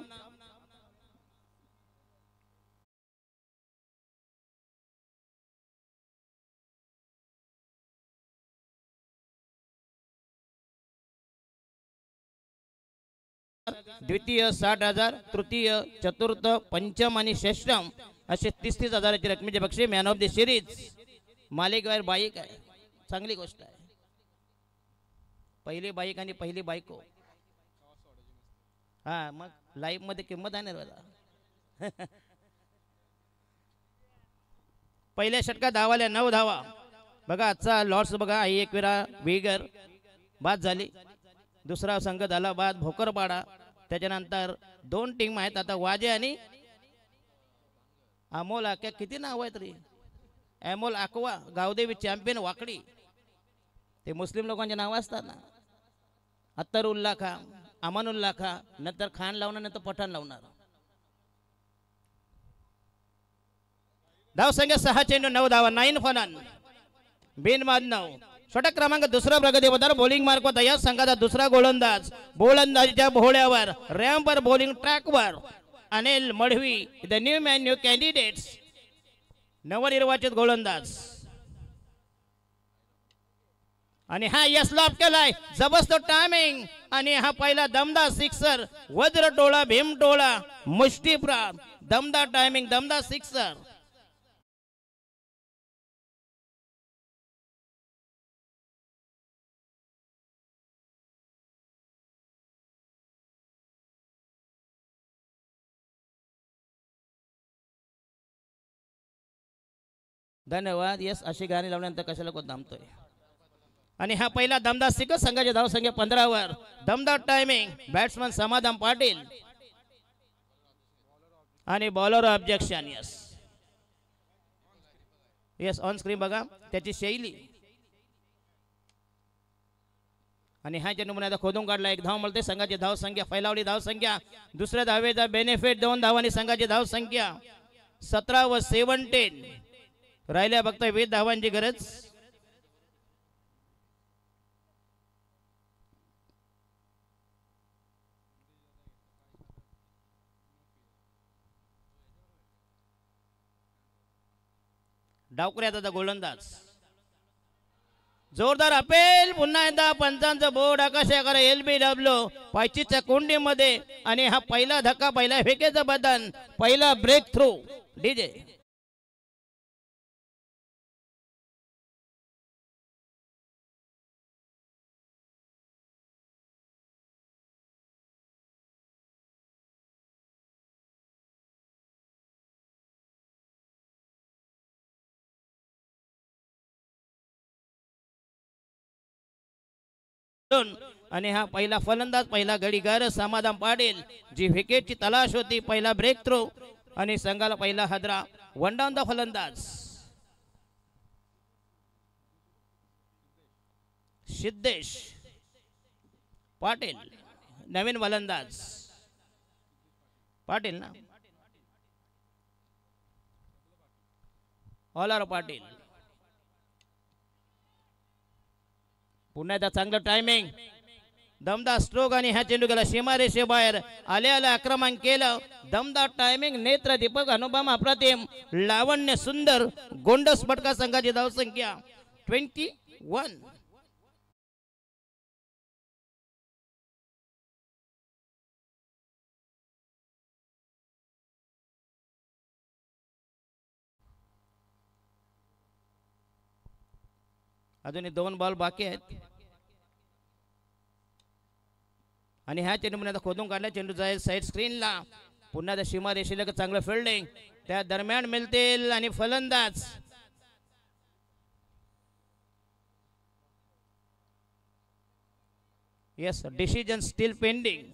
द्वितीय 60,000, तृतीय, चतुर्थ, पंचम आणि षष्टम असे 30-30 हजाराची रकमेचे बक्षीस. मॅन ऑफ द सिरीज मालिकवार बाईक आहे. चांगली गोष्ट आहे. पहिली बाईक आणि पहिली बायको. हा मग लाईफ मध्ये किंमत आहे ना बघा. पहिल्या षटकात धावाल्या 9 धावा. बघा आजचा लॉर्ड्स बघा. एकविरा विगर बाद झाली. दुसरा संघ झाला बाद भोकरपाडा. त्याच्यानंतर 2 टीम आहेत आता वाजे आणि अमोल आक्या. किती नाव आहेत रे. अमोल आकवा गावदेवी चॅम्पियन वाकडी. ते मुस्लिम लोकांचे नाव असतात ना. अत्तरुल्ला खा, अमानुल्ला खा, नंतर खान लावणार नंतर पठाण लावणार. धाव संख्या 6 चेंडू 9 धावा. 9 फनन. बिनबाद 9. षटक क्रमांक दुसरा प्रगती पदावर. बॉलिंग मार्क तयार. संघाचा दुसरा गोलंदाज. गोलंदाजीच्या भोवळ्यावर रॅम्पर बॉलिंग ट्रॅकवर Anil Madhavi. The new man new candidates. नवनिर्वाचित गोलंदाज. आणि हा यस लॉब केलाय जबरदस्त टायमिंग आणि हा पहिला दमदार सिक्सर वज्र टोळा भीम टोळा मुष्टीप्राप दमदार टायमिंग दमदार सिक्सर. धन्यवाद. यस अशी गाणी लावल्यानंतर कशाला कोण थांबतोय. आणि हा पहिला दमदार सिक्सर संघाचे धाव संख्या 15 वर दमदार टायमिंग बॅट्समन समाधान पाटील आणि bowler objection. Yes yes on screen बघा त्याची शैली. आणि हा चेंडू आता खोदून काढला एक धाव मिळते संघाची धाव संख्या फैलावली धाव संख्या दुसऱ्या धावेचा बेनिफिट 2 धावांनी संघाची धाव संख्या 17 व 17 राहिल्या फक्त 20 धावांची गरज. डावकऱ्यात आता गोलंदाज जोरदार अपेल पुन्हा एकदा पंचांचं बोर्ड आकाशाकडे LBW पायचीच्या कोंडीमध्ये आणि हा पहिला धक्का पहिला फेकेचं बदन पहिला ब्रेक थ्रू डीजे. आणि हा पहिला फलंदाज पहिला गडीगार समाधान पाटील जी विकेटची तलाश होती पहिला ब्रेक थ्रो आणि संघाला पहिला हादरा वन डाऊन द फलंदाज सिद्धेश पाटील नवीन फलंदाज पाटील ना ऑलर पाटील. पुन्हा एकदा चांगलं टायमिंग दमदार स्ट्रोक आणि ह्या चेंडू गेला सीमारेषे बाहेर आल्या आक्रमण केलं दमदार टायमिंग नेत्र दीपक अनुपम अप्रतिम लावण्य सुंदर गोंडस पटका संघाची धाव संख्या 21. अजून 2 बॉल बाकी आहेत आणि ह्या चेंडू आता खोदून काढला चेंडू जाईल साईड स्क्रीनला पुन्हा त्या सीमा रेषेला चांगलं फिल्डिंग त्या दरम्यान मिळतील आणि फलंदाज यस डिसिजन स्टील पेंडिंग.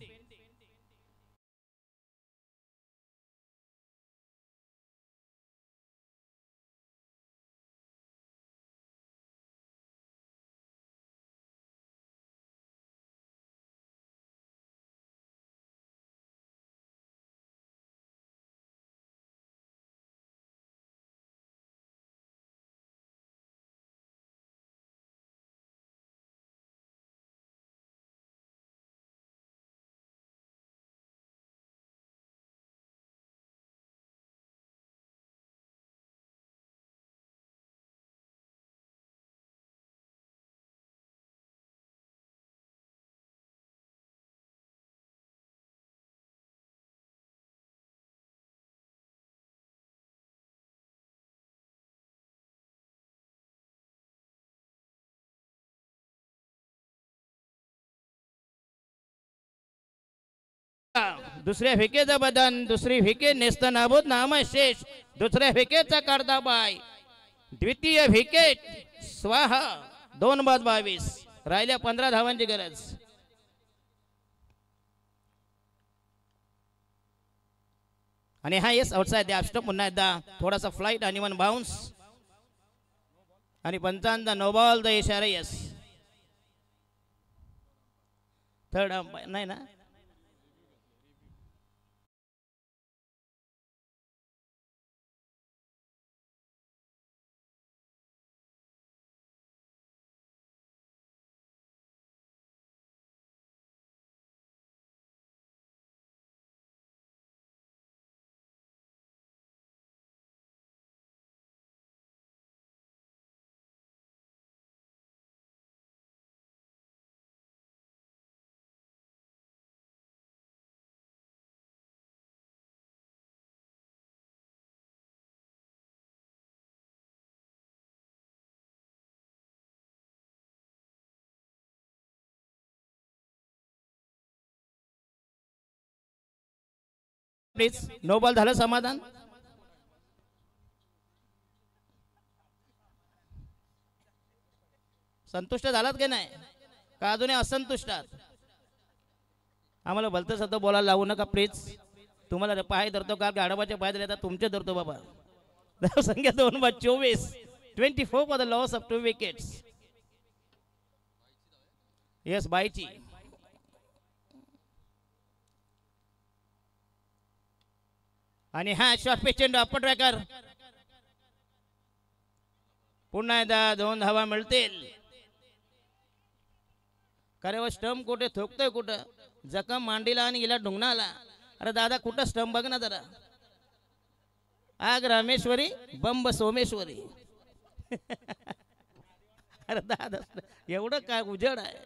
दुसऱ्या विकेचा बदन दुसरी विकेट नेस्तनाबूत नामशेष दुसऱ्या विकेटचा काढता बाय द्वितीय विकेट स्वाहा 2-22 राहिल्या 15 धावांची गरज. आणि हा येस आउटसाइड द पुन्हा एकदा थोडासा फ्लाइट आणि 1 बाउन्स आणि पंचांचा नो बॉल द इशारा. येस थर्ड नाही ना प्लीज. नो बॉल झालं समाधान. संतुष्ट झालात की नाही का अजूनही असंतुष्टात? आम्हाला भलतं सध्या बोलायला लावू नका प्लीज. तुम्हाला पाय धरतो का गाडवाचे पाय दिले तर तुमचे धरतो बाबा. संख्या 2/24. 24 for the loss of 2 wickets. Yes बायची. आणि हा शॉर्ट पिच चेंडू अप्पर ट्रॅकर. पुन्हा एकदा 2 धावा मिळतील. अरे व स्टंप कुठे थोकतोय कुठं? जखम मांडीला आणि गेला ढुंगणाला. अरे दादा कुठं स्टंप बघ ना जरा. आग रामेश्वरी बंब सोमेश्वरी. अरे दादा एवढं काय उजड आहे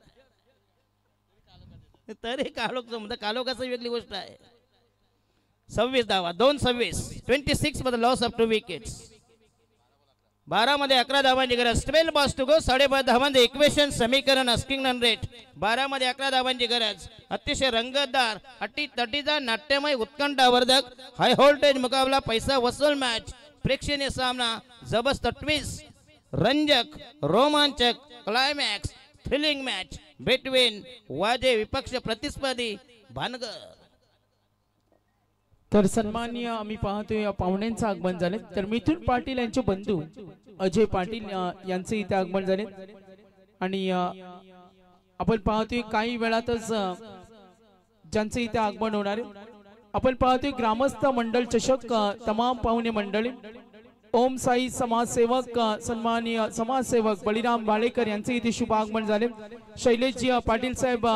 तरी कालोखाचं वेगळी गोष्ट आहे. 26 धावा 2-26. 26 for the loss of 2 wickets. 12 मध्ये 11 धावांची गरज. 12 बॉल्स टू गो. 12.5 धावांचे इक्वेशन समीकरण अस्किंग रन रेट. 12 मध्ये 11 धावांची गरज. अतिशय रंगतदार अटी-तटीचा नाट्यमय उत्कंठावर्धक हाय व्होल्टेज मुकाबला, पैसा वसूल मॅच, प्रेक्षणीय सामना, जबरदस्त ट्विस्ट, रंजक, रोमांचक, क्लायमॅक्स, थ्रिलिंग मॅच बिटवीन वाजे विपक्ष प्रतिस्पर्धी भानगर. तर सन्माननीय आम्ही पाहतोय या पाहुण्यांचं आगमन झाले. तर मिथुन पाटील यांचे बंधू अजय पाटील यांचे इथे आगमन झाले. आणि आपण पाहतोय काही वेळातच ज्यांचे इथे आगमन होणार आहे. आपण पाहतोय ग्रामस्थ मंडळ चषक तमाम पाहुणे मंडळी, ओम साई समाजसेवक सन्माननीय समाजसेवक बळीराम बाळेकर यांचे इथे शुभ आगमन झाले. शैलेशजी पाटील साहेब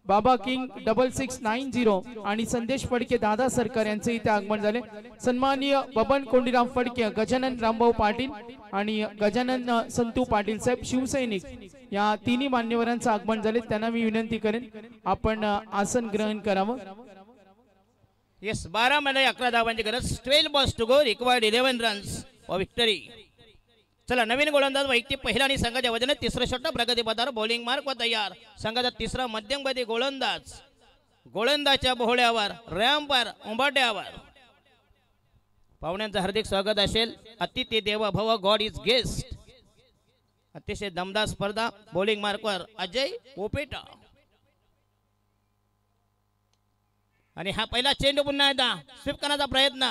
बाबा किंग 6690 आणि संदेश फडके दादा सरकार यांचे इथे आगमन झाले. सन्माननीय बबन कोंडीराम फडके, गजानन रामभाऊ पाटील आणि गजानन संतू पाटील साहेब शिवसैनिक या तिन्ही मान्यवरांचं आगमन झाले. त्यांना मी विनंती करेन आपण आसन ग्रहण करावं. येस 12 मध्ये 11 धावांची गरज. 12 balls to go. Required 11 runs for victory. चला नवीन गोलंदाज वैयक्तिक पहिला आणि संघाच्या वजनात तिसरं षटक प्रगतीपथावर बॉलिंग मार्क व तयार. संघाचा तिसरा मध्यमगती गोलंदाज गोलंदाजच्या बोहळ्यावर रॅम्पर उंबाट्यावर. पाहुण्यांचं हार्दिक स्वागत असेल. अतिथी देवा भव गॉड इज गेस्ट. अतिशय दमदार स्पर्धा. बॉलिंग मार्कवर अजय पोपेटा. आणि हा पहिला चेंडू पुन्हा एकदा स्वीप करण्याचा प्रयत्न.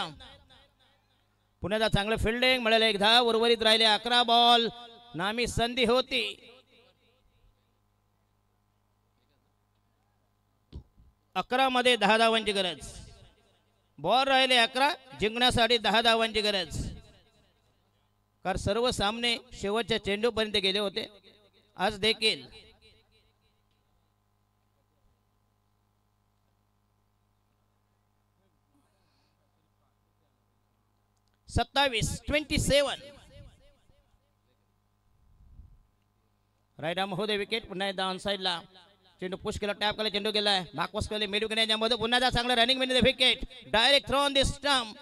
पुण्याचा चांगलं फिल्डिंग मिळाले. 1 धाव उर्वरित राहिले. 11 बॉल. नामी संधी होती. 11 मध्ये 10 धावांची गरज. बॉल राहिले 11. जिंकण्यासाठी 10 धावांची गरज. कारण सर्व सामने शेवटच्या चेंडूपर्यंत गेले होते. आज देखील 27. राईट आर्म होते विकेट. पुन्हा एकदा ऑन साइडला चेंडू पुश केला. टॅप केला. चेंडू गेलाय बॅकवर्स केले. मेडू घेण्यामध्ये पुन्हा एकदा चांगलं रनिंग मिळते. Wicket direct throw on the stump.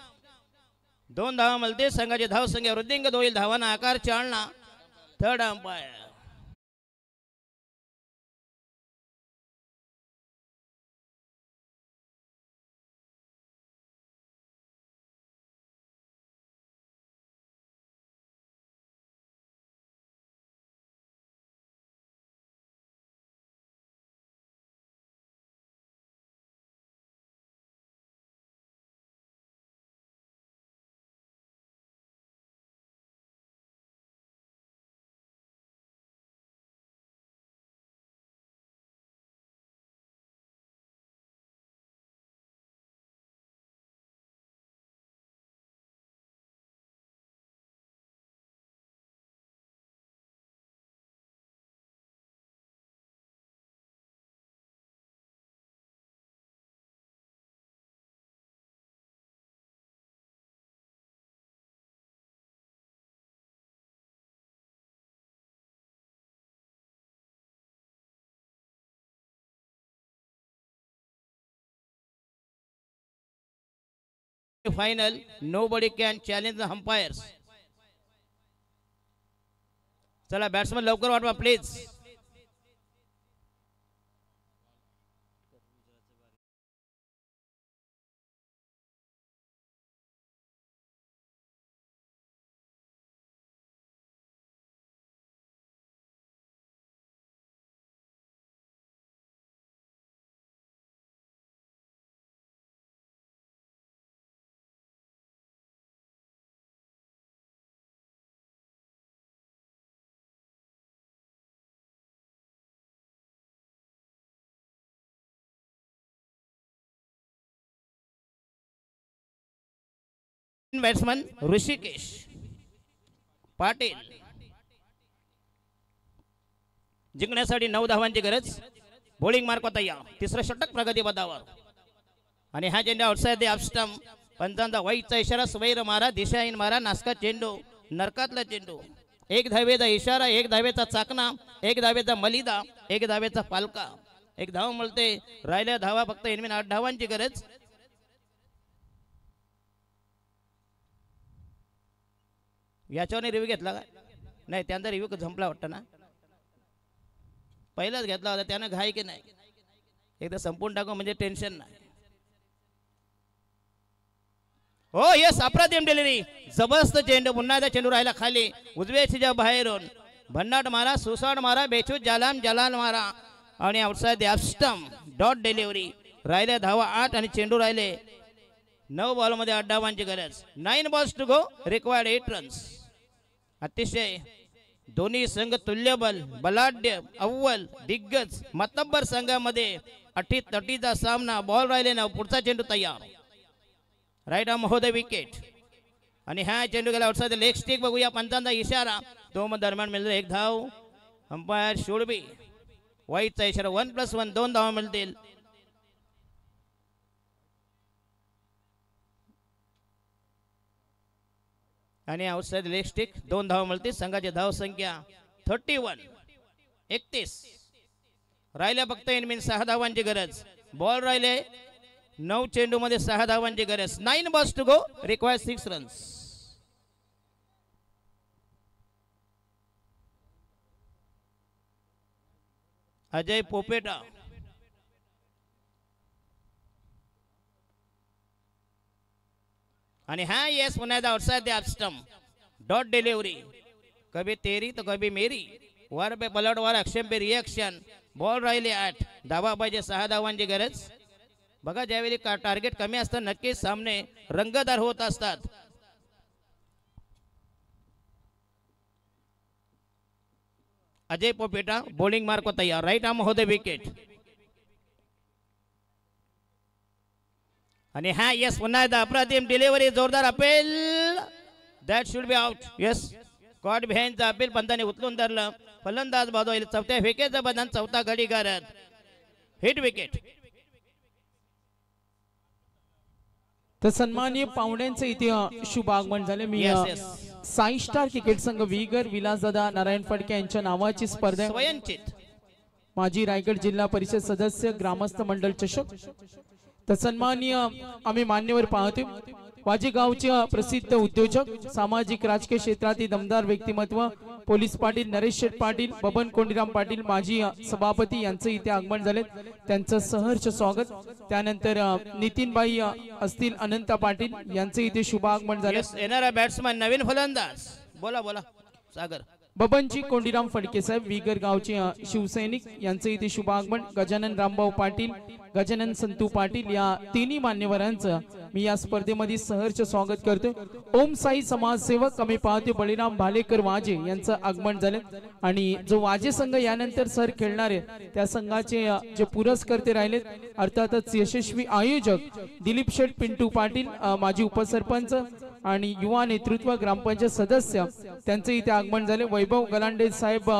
2 धावा मिळते. संघाची धाव संख्या वृद्धिंगत होईल. धावांना आकार चालना. Third umpire. Final, nobody can challenge the umpires. चला बॅट्समन लवकर वाटवा प्लीज. बॅट्समन ऋषिकेश पाटील जिंकण्यासाठी 9 धावांची गरज. बॉलिंग मार्क तयार. तिसरं षटक प्रगती पदावर आणि हा चेंडू आउटसाइड द ऑफ स्टंप. पंचांचा वाईटचा इशारा. स्वैर मारा, दिशाहीन मारा, नासका चेंडू, नरकातला चेंडू. 1 धावेचा इशारा, 1 धावेचा चाकणा, 1 धावेचा मलिदा, 1 धावेचा पालका. 1 धाव मिळते. राहिल्या धावा फक्त 8 धावांची गरज. याच्यावर रिव्ह्यू घेतला का नाही? त्यांचा रिव्ह्यू झंपला वाटतं ना. पहिलाच घेतला होता त्यानं. घाई की नाही एकदा संपून टाकू म्हणजे टेन्शन नाही. हो यस अप्रतिम डिलिव्हरी. जबरदस्त चेंडू. पुन्हा एकदा चेंडू राहिला खाली उजव्या छिजा बाहेरून. भन्नाट मारा, सुसाड मारा, बेचूत जालाम जलाल मारा आणि outside the off stump. Dot delivery. राहिल्या धावा 8 आणि चेंडू राहिले 9 बॉलमध्ये 8 धावांची गरज. 9 balls to go. Required 8 runs. अतिशय दोन्ही संघ तुल्यबल, बलाढ्य, अव्वल, दिग्गज, मतब्बर संघामध्ये अटीतटीचा सामना. बॉल राहिले ना. पुढचा चेंडू तयार. राईट आर्म महोदय विकेट आणि हा चेंडू गेला आउटसाइड लेग स्टिक. बघूया पंचांचा इशारा. 2 दरम्यान मिळेल 1 धाव. Umpire should be. वाईटचा इशारा. 1+1 2 धावा मिळतील. आणि आउटसाइड लेग स्टिक 2 धावा मिळतील. संघाची धाव संख्या 31. राहिल्या फक्त 6 धावांची गरज. बॉल राहिले 9 चेंडू मध्ये 6 धावांची गरज. 9 balls to go. Required 6 runs. Ajay Popeta आणि हा यस पुन्हा outside the off stump. Dot delivery. कभी तेरी तो कभी मेरी. वर पे पलट वर ॲक्शन पे रिएक्शन. बॉल राहिले 8. धावा पाहिजे 6 धावांची गरज. बघा ज्यावेळी टार्गेट कमी असतं नक्कीच सामने रंगतदार होत असतात. अजय पोपेटा बॉलिंग मार्क तयार. राईट आर्म महोदय विकेट आणि हा यस पुन्हा एकदा अप्रतिम डिलिव्हरी. जोरदार appeal. That should be out. Yes caught बिहाइंडचा अपेल. पंताने उचलून धरलं. फलंदाज बाजू होईल. चौथ्या विकेटचं बंधन. चौथा गडी करत हिट विकेट. तर सन्माननीय पाहुण्यांचे इथे शुभ आगमन झाले. मी साई स्टार क्रिकेट संघ विगर विलासदादा नारायण फडके यांच्या नावाची स्पर्धा स्वयंचित माजी रायगड जिल्हा परिषद सदस्य ग्रामस्थ मंडळ चषक. तर सन्माननीय आम्ही मान्यवर पाहतो वाजे गावचे प्रसिद्ध उद्योजक सामाजिक राजकीय क्षेत्रातील दमदार व्यक्तिमत्व पोलीस पाटील नरेश शेठ पाटील बबन कोंडीराम पाटील माजी सभापती यांचे इथे आगमन झाले. त्यांचं सहर्ष स्वागत. त्यानंतर नितीनबाई असतील अनंता पाटील यांचे इथे शुभ आगमन झाले. येणारा बॅट्समन नवीन फलंदाज. बोला बोला सागर. बबनजी कोंडीराम फडके साहेब विगर गावचे शिवसैनिक यांचे इथे शुभ आगमन. गजानन रामभाऊ पाटील गजानन संतू पाटील या तिन्ही मान्यवरांचं मी या स्पर्धेमध्ये सहर्ष स्वागत करतो. ओम साई समाजसेवक आम्ही पाहतो बळीराम भालेकर वाजे यांचं आगमन झाले आणि जो वाजे संघ यानंतर सर खेळणार आहे त्या संघाचे जे पुरस्कर्ते राहिलेत अर्थातच यशस्वी आयोजक दिलीप शेठ पिंटू पाटील माजी उपसरपंच आणि युवा नेतृत्व ग्रामपंचायत सदस्य त्यांचे इथे आगमन झाले. वैभव गलांडे साहेब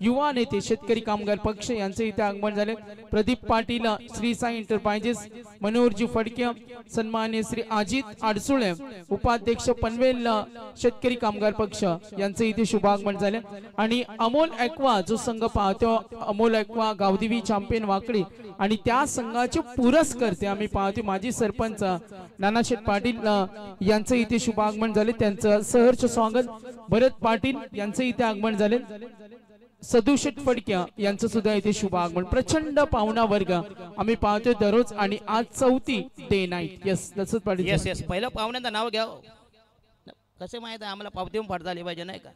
युवा नेते शेतकरी कामगार पक्ष यांचे इथे आगमन झाले. प्रदीप पाटील श्री साई एंटरप्राइजेस मनोहरजी फडके सन्मान्य श्री अजित आडसुळे उपाध्यक्ष पनवेल शेतकरी कामगार पक्ष यांचे इथे शुभ आगमन झाले. आणि अमोल एक्वा जो संघ पाहतो अमोल एक्वा गावदेवी चॅम्पियन वाकडी आणि त्या संघाचे पुरस्कर्ते आम्ही पाहतो माजी सरपंच नानाशेठ पाटील यांचे इथे शुभ आगमन झाले. त्यांचं सहर्ष स्वागत. भरत पाटील यांचे इथे आगमन झाले. सदुशेठ फडक्या यांचं सुद्धा इथे शुभ आगमन. प्रचंड पाहुणा वर्ग आम्ही पाहतोय दररोज आणि आज 4थी day night. Yes Dashrath Patil. Yes yes पहिलं पाहुण्यांचं नाव घ्या. कसे माहित आहे आम्हाला पावती फाट झाली पाहिजे नाही का.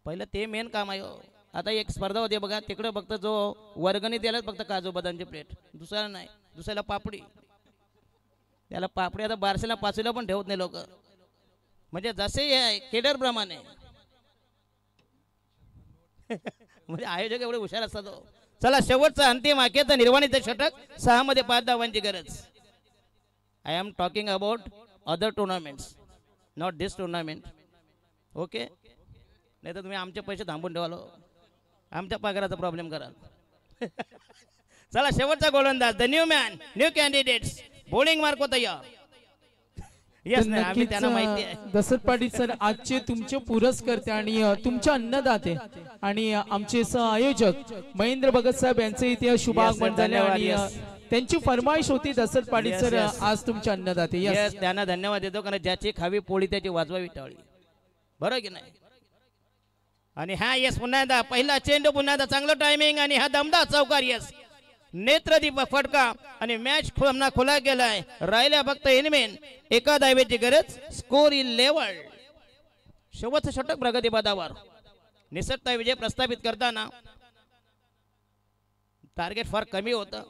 पहिलं ते मेन काम आहे. आता एक स्पर्धा होती बघा तिकडे फक्त जो वर्गणी द्यायला फक्त काजू बदामची प्लेट दुसऱ्याला नाही. दुसऱ्याला पापडी. त्याला पापडी आता बारशेला 5वीला पण ठेवत नाही लोक. म्हणजे जसे केडर प्रमाणे म्हणजे आयोजक एवढे हुशार असतात. चला शेवटचा अंतिम आखेचा निर्वाणीचं षटक 6 मध्ये 5 धावांची गरज. I am talking about other tournaments. Not this tournament. Okay, नाही तर तुम्ही आमचे पैसे थांबून ठेवालो, आमच्या पगाराचा प्रॉब्लेम कराल. चला शेवटचा गोलंदाज, the new man, new candidates, bowling mark तयार. येस, नाही आम्ही त्यांना माहिती आहे. दशरथ पाटील सर आजचे तुमचे पुरस्कर्ते आणि तुमचे अन्नदाते आणि आमचे सहआयोजक महेंद्र भगत साहेब यांचे इथे शुभागमन झाले आणि त्यांची फरमाईश होती दशरथ पाटील सर आज तुमचे अन्नदाते. यस, त्यांना धन्यवाद देतो, कारण ज्याची खावी पोळी त्याची वाजवावी टाळी, बरोबर की नाही. आणि हा येस पुन्हा एकदा पहिला चेंडू, पुन्हा एकदा चांगलं टायमिंग आणि हा दमदार चौकार. येस, नेत्रदीप फटका आणि मॅच पुन्हा खुला गेलाय. राहिल्या फक्त एनमेन एका धावेची गरज. स्कोर 11. शेवटचं षटक प्रगती पदावर. निसटता विजय प्रस्थापित करताना टार्गेट फार कमी होतं,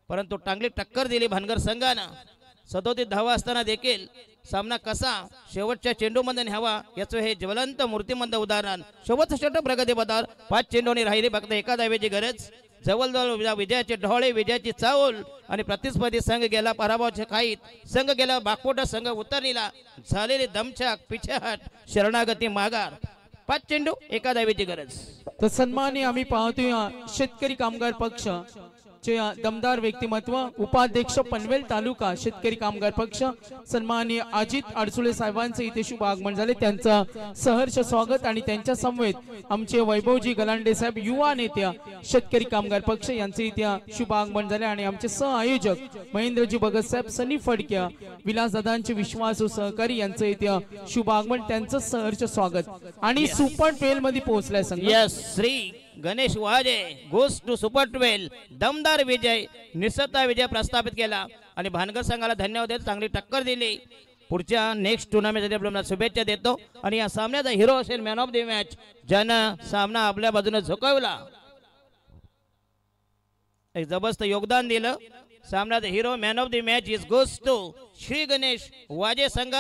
परंतु चांगली टक्कर दिली भानगर संघानं. 37 धावा असताना देखील सामना कसा शेवटच्या चेंडूमध्ये न्यावा याचं हे ज्वलंत मूर्तिमंत उदाहरण. शेवटचं षटक प्रगती पदावर. 5 चेंडूंनी राहिली फक्त एका धावेची गरज. जवळजवळ विजयाचे ढोळे, विजयाची चाऊल आणि प्रतिस्पर्धी संघ गेला पराभवाच्या खाईत. संघ गेला बागपोटा, संघ उतरलेला. झालेली दमछाक, पिछाहट, शरणागती, माघार. 5 चेंडू एका धावेची गरज. तर सन्मानी आम्ही पाहतोय शेतकरी कामगार पक्ष चे दमदार व्यक्तिमत्व, उपाध्यक्ष पनवेल तालुका शेतकरी कामगार पक्ष सन्माननीय अजित अडसुळे साहेबांचे इथे शुभ आगमन झाले. त्यांचं सहर्ष स्वागत आणि त्यांच्या समवेत आमचे वैभवजी गलांडे साहेब युवा नेत्या शेतकरी कामगार पक्ष यांचे इथे शुभ आगमन झाले आणि आमचे सहआयोजक महेंद्रजी भगत साहेब, सनी फडक्या, विलासदादांचे विश्वासू सहकारी यांचे इथे शुभ आगमन, त्यांचं सहर्ष स्वागत. आणि सुपर 12 मध्ये पोहोचलाय संघ. यस, श्री गणेश वाजे गोस टू सुपर 12. दमदार विजय, निसटता विजय प्रस्थापित केला आणि भानगर संघाला धन्यवाद देत चांगली टक्कर दिली. पुढच्या नेक्स्ट टुर्नामेंटसाठी आपल्याला शुभेच्छा देतो आणि या सामन्याचा हिरो असेल मॅन ऑफ द मॅच, ज्यानं सामना आपल्या बाजूने झुकवला, एक जबरदस्त योगदान दिलं. सामन्याचा hero man of the match is goes to Shri Ganesh Waje संघ.